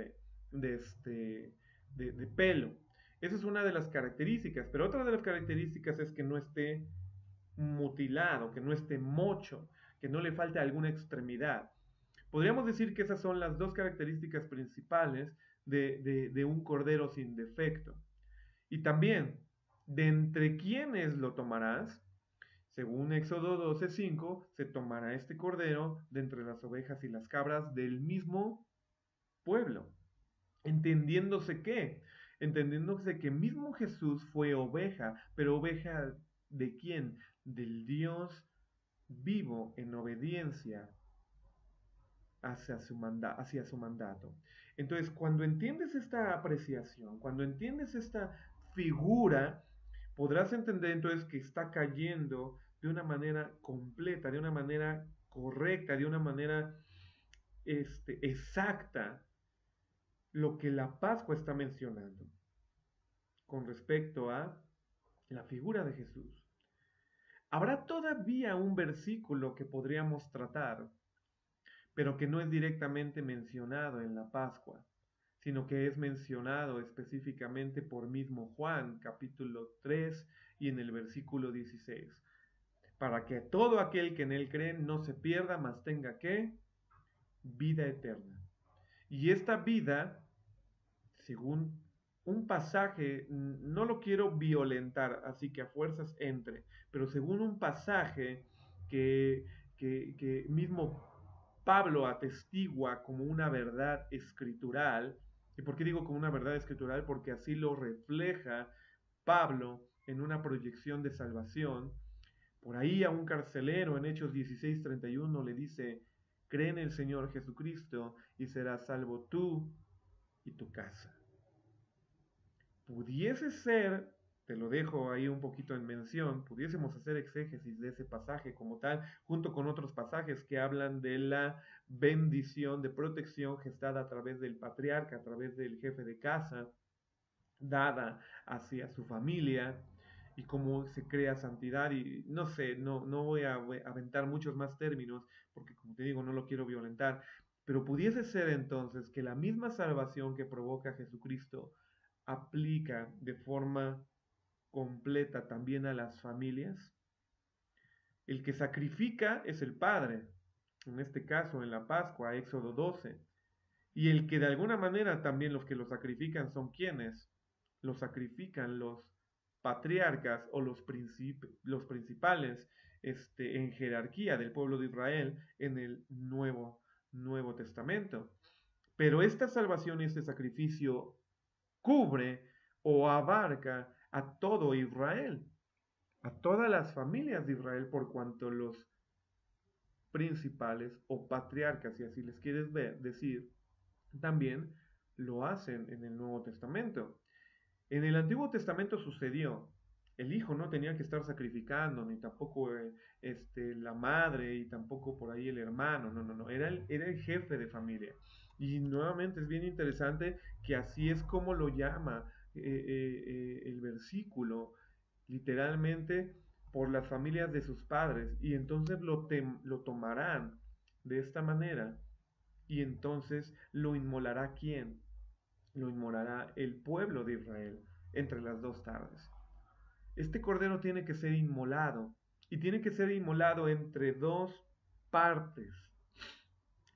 de pelo. Esa es una de las características, pero otra de las características es que no esté mutilado, que no esté mocho, que no le falte alguna extremidad. Podríamos decir que esas son las dos características principales de un cordero sin defecto. Y también, de entre quiénes lo tomarás, según Éxodo 12:5, se tomará este cordero de entre las ovejas y las cabras del mismo pueblo. Entendiéndose que mismo Jesús fue oveja, pero oveja ¿de quién? Del Dios vivo en obediencia hacia su mandato. Entonces, cuando entiendes esta apreciación, cuando entiendes esta figura, podrás entender entonces que está cayendo de una manera completa, de una manera correcta, de una manera exacta lo que la Pascua está mencionando con respecto a la figura de Jesús. Habrá todavía un versículo que podríamos tratar, pero que no es directamente mencionado en la Pascua, sino que es mencionado específicamente por mismo Juan, capítulo 3 y en el versículo 16, para que todo aquel que en él cree no se pierda, mas tenga ¿qué? Vida eterna. Y esta vida, según un pasaje, no lo quiero violentar, así que a fuerzas entre, pero según un pasaje que, que mismo Pablo atestigua como una verdad escritural. ¿Y por qué digo como una verdad escritural? Porque así lo refleja Pablo en una proyección de salvación. Por ahí a un carcelero en Hechos 16:31 le dice, cree en el Señor Jesucristo y serás salvo tú y tu casa. Pudiese ser, te lo dejo ahí un poquito en mención, pudiésemos hacer exégesis de ese pasaje como tal, junto con otros pasajes que hablan de la bendición de protección gestada a través del patriarca, a través del jefe de casa, dada hacia su familia, y cómo se crea santidad, y no sé, no voy a aventar muchos más términos, porque como te digo, no lo quiero violentar, pero pudiese ser entonces que la misma salvación que provoca Jesucristo aplica de forma completa también a las familias. El que sacrifica es el Padre, en este caso en la Pascua, Éxodo 12. Y el que de alguna manera también los que lo sacrifican son quienes lo sacrifican los patriarcas o los principales en jerarquía del pueblo de Israel en el Nuevo Testamento. Pero esta salvación y este sacrificio cubre o abarca a todo Israel, a todas las familias de Israel, por cuanto los principales o patriarcas, si así les quieres decir, también lo hacen en el Nuevo Testamento. En el Antiguo Testamento sucedió, el hijo no tenía que estar sacrificando, ni tampoco la madre, y tampoco por ahí el hermano, no, era el jefe de familia. Y nuevamente es bien interesante que así es como lo llama el versículo, literalmente por las familias de sus padres, y entonces lo tomarán de esta manera, y entonces lo inmolará ¿quién? Lo inmolará el pueblo de Israel entre las dos tardes. Este cordero tiene que ser inmolado, y tiene que ser inmolado entre dos partes.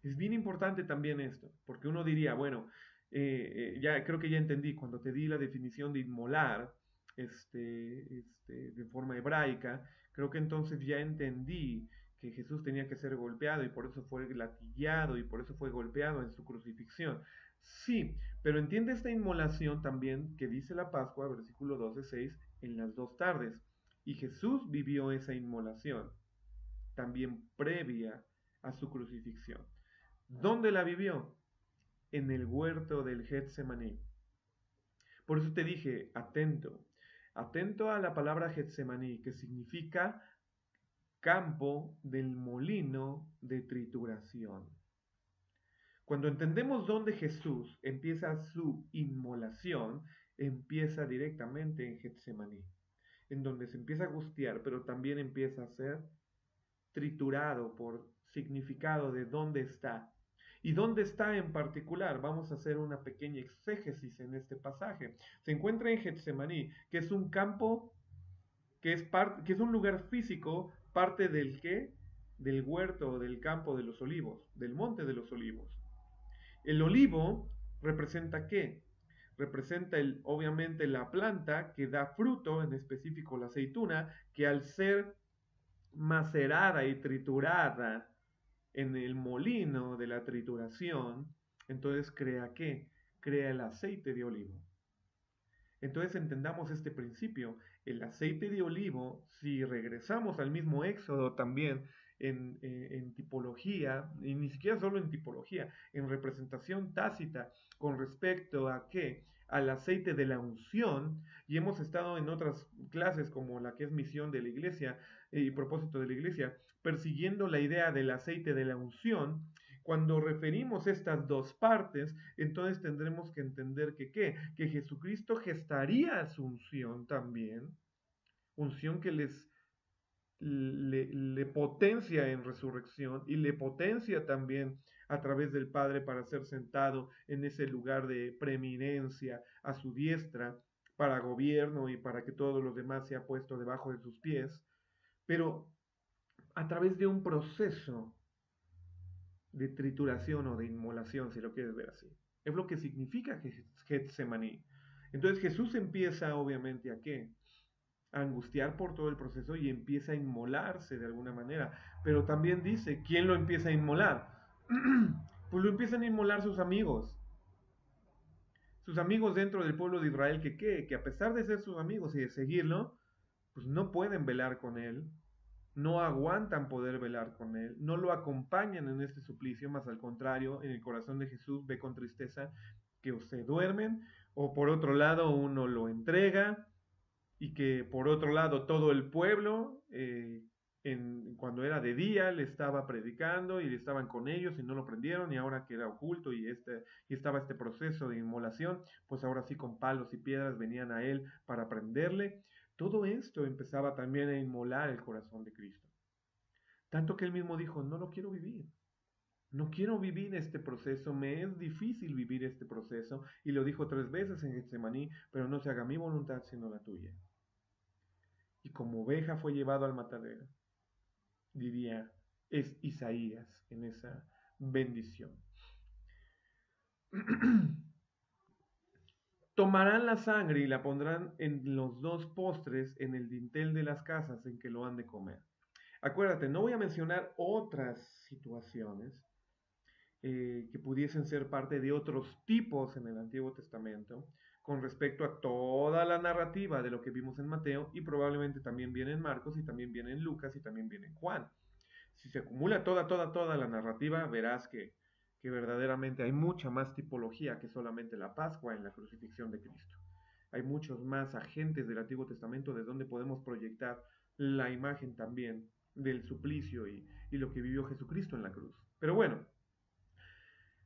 Es bien importante también esto, porque uno diría, bueno, ya creo que ya entendí cuando te di la definición de inmolar, de forma hebraica, creo que entonces ya entendí que Jesús tenía que ser golpeado y por eso fue latigueado y por eso fue golpeado en su crucifixión. Sí, pero entiende esta inmolación también que dice la Pascua, versículo 12:6, en las dos tardes. Y Jesús vivió esa inmolación también previa a su crucifixión. ¿Dónde la vivió? En el huerto del Getsemaní. Por eso te dije, atento a la palabra Getsemaní, que significa campo del molino de trituración. Cuando entendemos dónde Jesús empieza su inmolación, empieza directamente en Getsemaní, en donde se empieza a angustiar, pero también empieza a ser triturado por significado de dónde está. ¿Y dónde está en particular? Vamos a hacer una pequeña exégesis en este pasaje. Se encuentra en Getsemaní, que es un campo, que es un lugar físico, parte del qué? Del huerto, del campo de los olivos, del monte de los olivos. El olivo representa qué? Representa obviamente la planta que da fruto, en específico la aceituna, que al ser macerada y triturada en el molino de la trituración, entonces crea qué? Crea el aceite de olivo. Entonces entendamos este principio. El aceite de olivo, si regresamos al mismo Éxodo también en tipología, y ni siquiera solo en tipología, en representación tácita con respecto a qué? Al aceite de la unción, y hemos estado en otras clases como la que es misión de la iglesia y propósito de la iglesia, persiguiendo la idea del aceite de la unción. Cuando referimos estas dos partes, entonces tendremos que entender que ¿qué? Que Jesucristo gestaría su unción también, unción que le potencia en resurrección y le potencia también a través del Padre para ser sentado en ese lugar de preeminencia a su diestra, para gobierno y para que todos los demás sea puesto debajo de sus pies, pero a través de un proceso de trituración o de inmolación, si lo quieres ver así. Es lo que significa Getsemaní. Entonces Jesús empieza obviamente a qué? A angustiar por todo el proceso y empieza a inmolarse de alguna manera. Pero también dice, ¿quién lo empieza a inmolar? Pues lo empiezan a inmolar sus amigos. Sus amigos dentro del pueblo de Israel que a pesar de ser sus amigos y de seguirlo, pues no pueden velar con él, no aguantan poder velar con él, no lo acompañan en este suplicio, más al contrario, en el corazón de Jesús ve con tristeza que o se duermen, o por otro lado uno lo entrega, y que por otro lado todo el pueblo, cuando era de día, le estaba predicando y le estaban con ellos y no lo prendieron, y ahora que era oculto y estaba este proceso de inmolación, pues ahora sí con palos y piedras venían a él para prenderle. Todo esto empezaba también a inmolar el corazón de Cristo. Tanto que él mismo dijo, no lo quiero vivir. No quiero vivir este proceso, me es difícil vivir este proceso. Y lo dijo 3 veces en Getsemaní, pero no se haga mi voluntad sino la tuya. Y como oveja fue llevado al matadero, diría, es Isaías en esa bendición. Tomarán la sangre y la pondrán en los 2 postres en el dintel de las casas en que lo han de comer. Acuérdate, no voy a mencionar otras situaciones que pudiesen ser parte de otros tipos en el Antiguo Testamento con respecto a toda la narrativa de lo que vimos en Mateo, y probablemente también viene en Marcos y también viene en Lucas y también viene en Juan. Si se acumula toda la narrativa, verás que verdaderamente hay mucha más tipología que solamente la Pascua en la crucifixión de Cristo. Hay muchos más agentes del Antiguo Testamento de donde podemos proyectar la imagen también del suplicio y lo que vivió Jesucristo en la cruz. Pero bueno,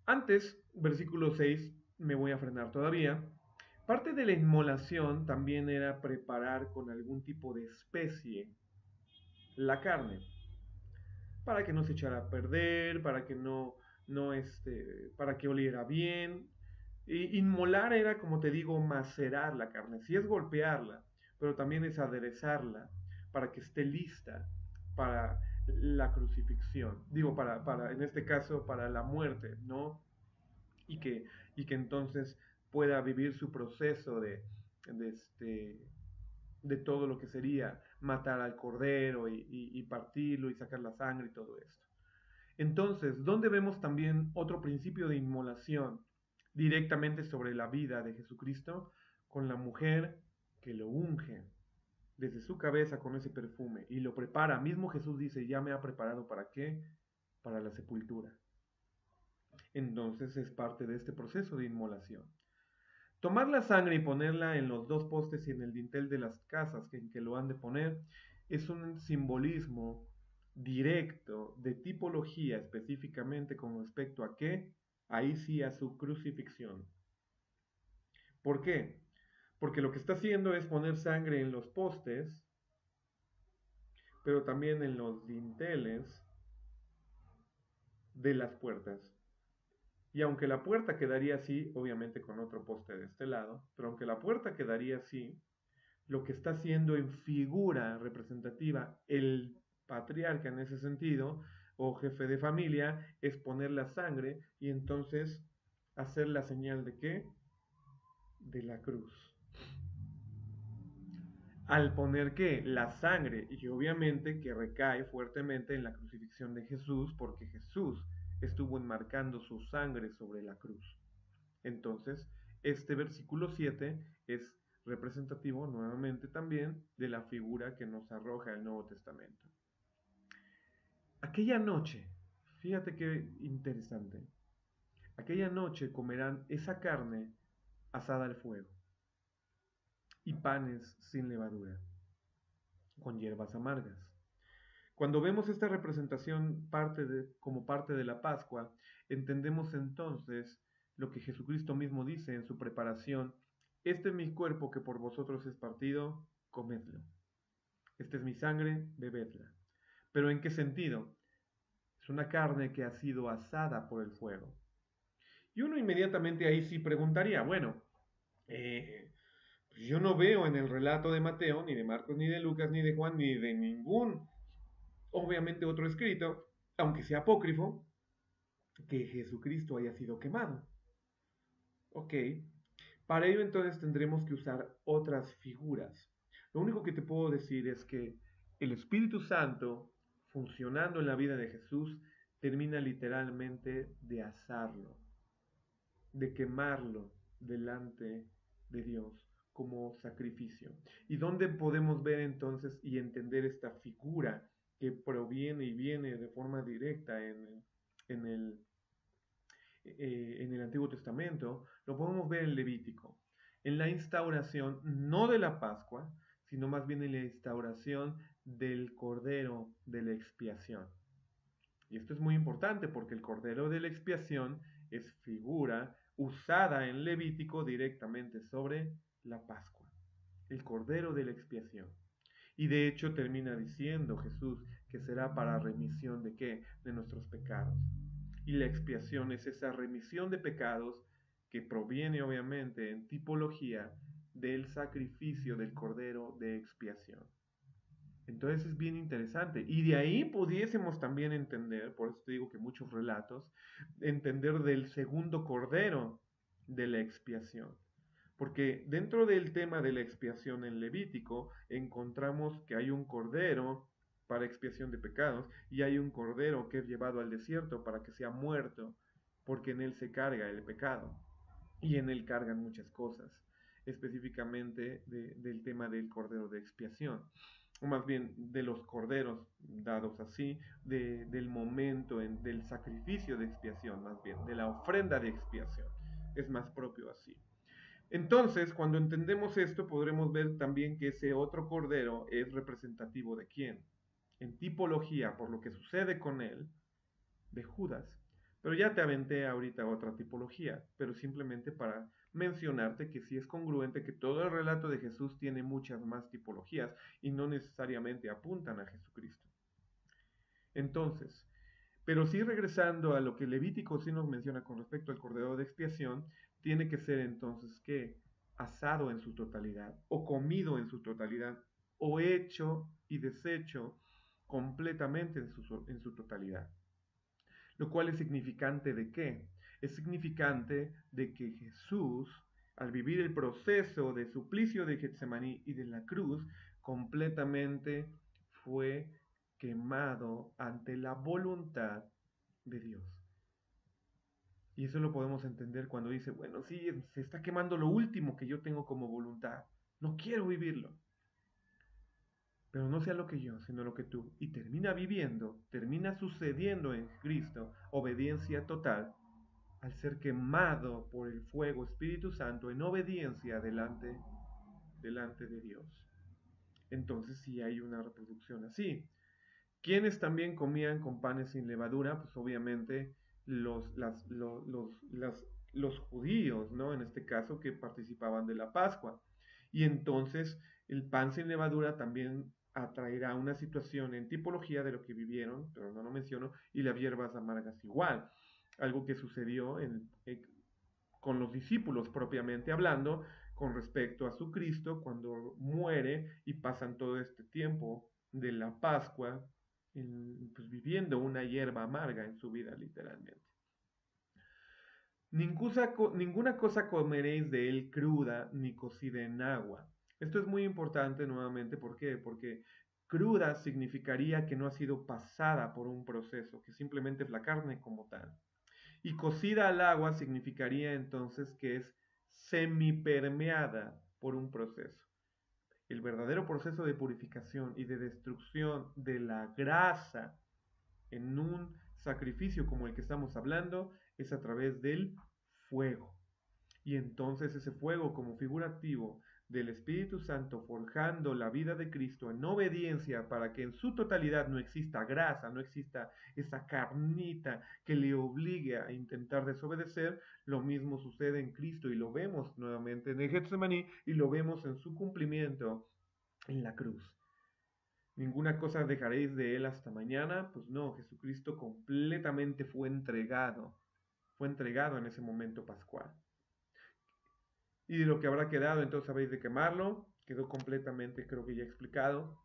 antes, versículo 6, me voy a frenar todavía. Parte de la inmolación también era preparar con algún tipo de especie la carne, para que no se echara a perder, para que para que oliera bien. Y inmolar era, como te digo, macerar la carne. Sí es golpearla, pero también es aderezarla para que esté lista para la crucifixión. Digo, en este caso, para la muerte, ¿no? Y que entonces pueda vivir su proceso de, este, de todo lo que sería matar al cordero y partirlo y sacar la sangre y todo esto. Entonces, ¿dónde vemos también otro principio de inmolación directamente sobre la vida de Jesucristo? Con la mujer que lo unge desde su cabeza con ese perfume y lo prepara. Mismo Jesús dice, ya me ha preparado ¿para qué? Para la sepultura. Entonces es parte de este proceso de inmolación. Tomar la sangre y ponerla en los 2 postes y en el dintel de las casas en que lo han de poner es un simbolismo directo de tipología específicamente con respecto a qué, ahí sí a su crucifixión. ¿Por qué? Porque lo que está haciendo es poner sangre en los postes, pero también en los dinteles de las puertas. Y aunque la puerta quedaría así, obviamente con otro poste de este lado, pero aunque la puerta quedaría así, lo que está haciendo en figura representativa el patriarca en ese sentido, o jefe de familia, es poner la sangre y entonces hacer la señal de qué? De la cruz. Al poner qué? La sangre, y obviamente que recae fuertemente en la crucifixión de Jesús, porque Jesús estuvo enmarcando su sangre sobre la cruz. Entonces, este versículo 7 es representativo nuevamente también de la figura que nos arroja el Nuevo Testamento. Aquella noche, fíjate qué interesante, aquella noche comerán esa carne asada al fuego y panes sin levadura, con hierbas amargas. Cuando vemos esta representación como parte de la Pascua, entendemos entonces lo que Jesucristo mismo dice en su preparación: este es mi cuerpo que por vosotros es partido, comedlo. Esta es mi sangre, bebedla. ¿Pero en qué sentido? Es una carne que ha sido asada por el fuego. Y uno inmediatamente ahí sí preguntaría, bueno, pues yo no veo en el relato de Mateo, ni de Marcos, ni de Lucas, ni de Juan, ni de ningún, obviamente otro escrito, aunque sea apócrifo, que Jesucristo haya sido quemado. Ok, para ello entonces tendremos que usar otras figuras. Lo único que te puedo decir es que el Espíritu Santo, funcionando en la vida de Jesús, termina literalmente de asarlo, de quemarlo delante de Dios como sacrificio. ¿Y dónde podemos ver entonces y entender esta figura que proviene y viene de forma directa en el, en el Antiguo Testamento? Lo podemos ver en Levítico, en la instauración no de la Pascua, sino más bien en la instauración del Cordero de la Expiación. Y esto es muy importante porque el Cordero de la Expiación es figura usada en Levítico directamente sobre la Pascua, el Cordero de la Expiación. Y de hecho termina diciendo Jesús que será para remisión de qué? De nuestros pecados. Y la expiación es esa remisión de pecados que proviene obviamente en tipología del sacrificio del Cordero de expiación. Entonces es bien interesante. Y de ahí pudiésemos también entender, por eso te digo que muchos relatos, entender del segundo cordero de la expiación. Porque dentro del tema de la expiación en Levítico encontramos que hay un cordero para expiación de pecados y hay un cordero que es llevado al desierto para que sea muerto, porque en él se carga el pecado y en él cargan muchas cosas, específicamente del tema del cordero de expiación, o más bien de los corderos dados así, del momento del sacrificio de expiación, más bien, de la ofrenda de expiación, es más propio así. Entonces, cuando entendemos esto, podremos ver también que ese otro cordero es representativo de quién. En tipología, por lo que sucede con él, de Judas. Pero ya te aventé ahorita otra tipología, pero simplemente para mencionarte que sí es congruente que todo el relato de Jesús tiene muchas más tipologías y no necesariamente apuntan a Jesucristo. Entonces, pero sí regresando a lo que Levítico sí nos menciona con respecto al cordero de expiación, tiene que ser entonces que asado en su totalidad, o comido en su totalidad, o hecho y deshecho completamente en su totalidad. Lo cual es significante de qué? Es significante de que Jesús, al vivir el proceso de suplicio de Getsemaní y de la cruz, completamente fue quemado ante la voluntad de Dios. Y eso lo podemos entender cuando dice, bueno, sí, se está quemando lo último que yo tengo como voluntad. No quiero vivirlo. Pero no sea lo que yo, sino lo que tú. Y termina viviendo, termina sucediendo en Cristo, obediencia total, al ser quemado por el fuego Espíritu Santo en obediencia delante de Dios. Entonces sí hay una reproducción así. ¿Quiénes también comían con panes sin levadura? Pues obviamente los judíos, ¿no? En este caso, que participaban de la Pascua. Y entonces el pan sin levadura también atraerá una situación en tipología de lo que vivieron, pero no lo menciono, y las hierbas amargas igual. Algo que sucedió con los discípulos propiamente hablando, con respecto a su Cristo, cuando muere y pasan todo este tiempo de la Pascua pues, viviendo una hierba amarga en su vida literalmente. Ninguna cosa comeréis de él cruda ni cocida en agua. Esto es muy importante nuevamente, ¿por qué? Porque cruda significaría que no ha sido pasada por un proceso, que simplemente es la carne como tal. Y cocida al agua significaría entonces que es semipermeada por un proceso. El verdadero proceso de purificación y de destrucción de la grasa en un sacrificio como el que estamos hablando es a través del fuego. Y entonces ese fuego como figurativo del Espíritu Santo forjando la vida de Cristo en obediencia para que en su totalidad no exista grasa, no exista esa carnita que le obligue a intentar desobedecer, lo mismo sucede en Cristo y lo vemos nuevamente en el Getsemaní y lo vemos en su cumplimiento en la cruz. Ninguna cosa dejaréis de él hasta mañana. Pues no, Jesucristo completamente fue entregado en ese momento pascual. Y de lo que habrá quedado, entonces habéis de quemarlo, quedó completamente, creo que ya explicado,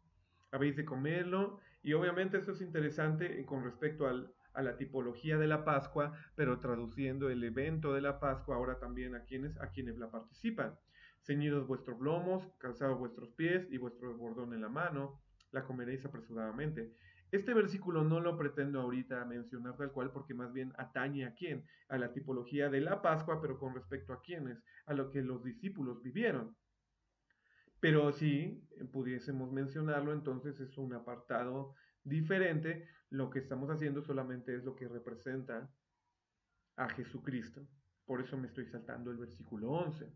habéis de comerlo, y obviamente esto es interesante con respecto a la tipología de la Pascua, pero traduciendo el evento de la Pascua ahora también a quienes la participan. Ceñidos vuestros lomos, calzados vuestros pies y vuestro bordón en la mano, la comeréis apresuradamente. Este versículo no lo pretendo ahorita mencionar tal cual porque más bien atañe a quién, a la tipología de la Pascua, pero con respecto a quiénes, a lo que los discípulos vivieron. Pero si pudiésemos mencionarlo, entonces es un apartado diferente. Lo que estamos haciendo solamente es lo que representa a Jesucristo. Por eso me estoy saltando el versículo 11.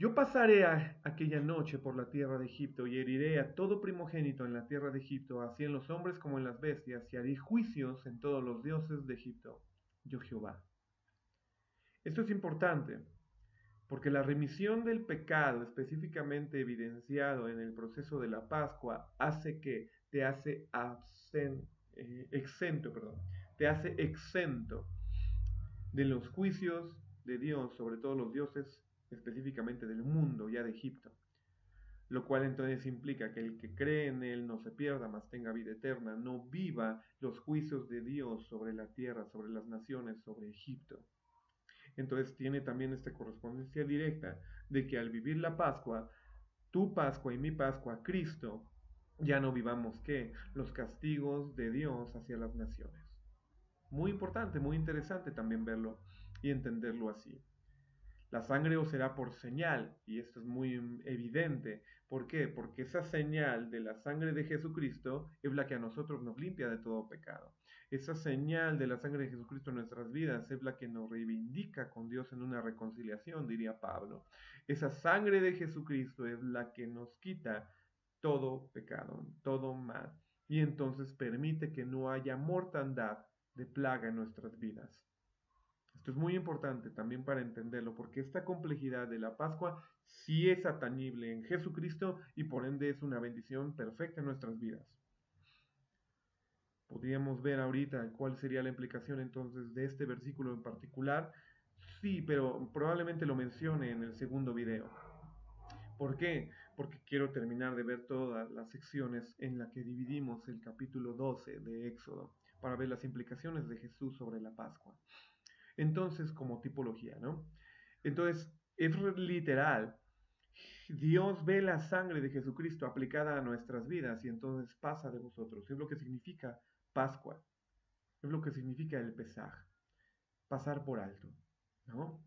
Yo pasaré aquella noche por la tierra de Egipto y heriré a todo primogénito en la tierra de Egipto, así en los hombres como en las bestias, y haré juicios en todos los dioses de Egipto. Yo Jehová. Esto es importante porque la remisión del pecado, específicamente evidenciado en el proceso de la Pascua, hace que te hace exento, te hace exento de los juicios de Dios sobre todos los dioses, específicamente del mundo, ya de Egipto. Lo cual entonces implica que el que cree en Él no se pierda, mas tenga vida eterna, no viva los juicios de Dios sobre la tierra, sobre las naciones, sobre Egipto. Entonces tiene también esta correspondencia directa de que al vivir la Pascua, tu Pascua y mi Pascua, Cristo, ya no vivamos ¿qué? Los castigos de Dios hacia las naciones. Muy importante, muy interesante también verlo y entenderlo así. La sangre os será por señal, y esto es muy evidente. ¿Por qué? Porque esa señal de la sangre de Jesucristo es la que a nosotros nos limpia de todo pecado. Esa señal de la sangre de Jesucristo en nuestras vidas es la que nos reivindica con Dios en una reconciliación, diría Pablo. Esa sangre de Jesucristo es la que nos quita todo pecado, todo mal, y entonces permite que no haya mortandad de plaga en nuestras vidas. Esto es muy importante también para entenderlo, porque esta complejidad de la Pascua sí es atañible en Jesucristo y por ende es una bendición perfecta en nuestras vidas. Podríamos ver ahorita cuál sería la implicación entonces de este versículo en particular. Sí, pero probablemente lo mencione en el segundo video. ¿Por qué? Porque quiero terminar de ver todas las secciones en las que dividimos el capítulo 12 de Éxodo para ver las implicaciones de Jesús sobre la Pascua. Entonces, como tipología, ¿no? Entonces, es literal. Dios ve la sangre de Jesucristo aplicada a nuestras vidas y entonces pasa de vosotros. Es lo que significa Pascua. Es lo que significa el Pesaj. Pasar por alto, ¿no?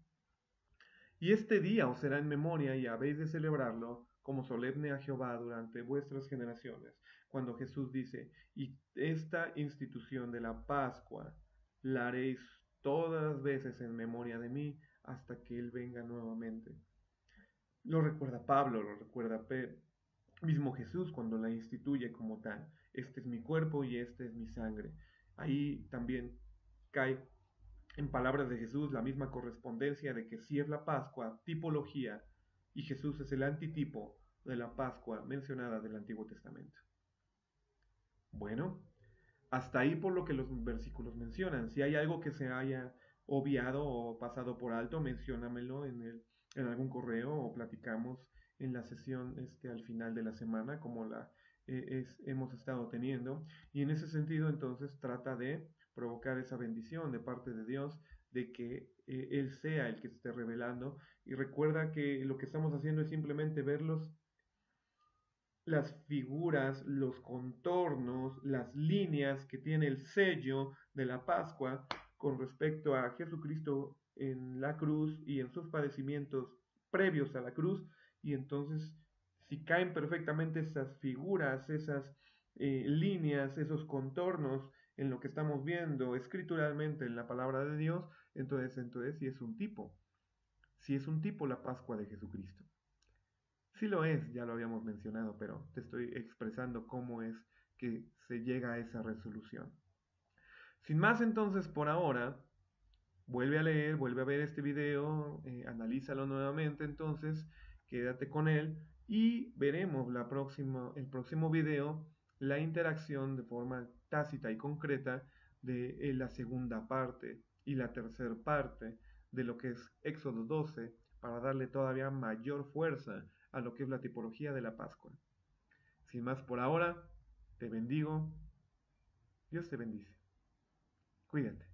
Y este día os será en memoria y habéis de celebrarlo como solemne a Jehová durante vuestras generaciones. Cuando Jesús dice, y esta institución de la Pascua la haréis todas las veces en memoria de mí hasta que Él venga nuevamente. Lo recuerda Pablo, lo recuerda mismo Jesús cuando la instituye como tal. Este es mi cuerpo y este es mi sangre. Ahí también cae en palabras de Jesús la misma correspondencia de que si es la Pascua, tipología, y Jesús es el antitipo de la Pascua mencionada del Antiguo Testamento. Bueno, hasta ahí por lo que los versículos mencionan. Si hay algo que se haya obviado o pasado por alto, menciónamelo en algún correo o platicamos en la sesión al final de la semana, como hemos estado teniendo. Y en ese sentido, entonces, trata de provocar esa bendición de parte de Dios, de que Él sea el que esté revelando. Y recuerda que lo que estamos haciendo es simplemente verlos, las figuras, los contornos, las líneas que tiene el sello de la Pascua con respecto a Jesucristo en la cruz y en sus padecimientos previos a la cruz. Y entonces, si caen perfectamente esas figuras, esas líneas, esos contornos en lo que estamos viendo escrituralmente en la palabra de Dios, entonces sí es un tipo. Sí es un tipo la Pascua de Jesucristo. Sí lo es, ya lo habíamos mencionado, pero te estoy expresando cómo es que se llega a esa resolución. Sin más entonces por ahora, vuelve a leer, vuelve a ver este video, analízalo nuevamente entonces, quédate con él y veremos el próximo video la interacción de forma tácita y concreta de la segunda parte y la tercera parte de lo que es Éxodo 12 para darle todavía mayor fuerza a lo que es la tipología de la Pascua. Sin más por ahora, te bendigo. Dios te bendice. Cuídate.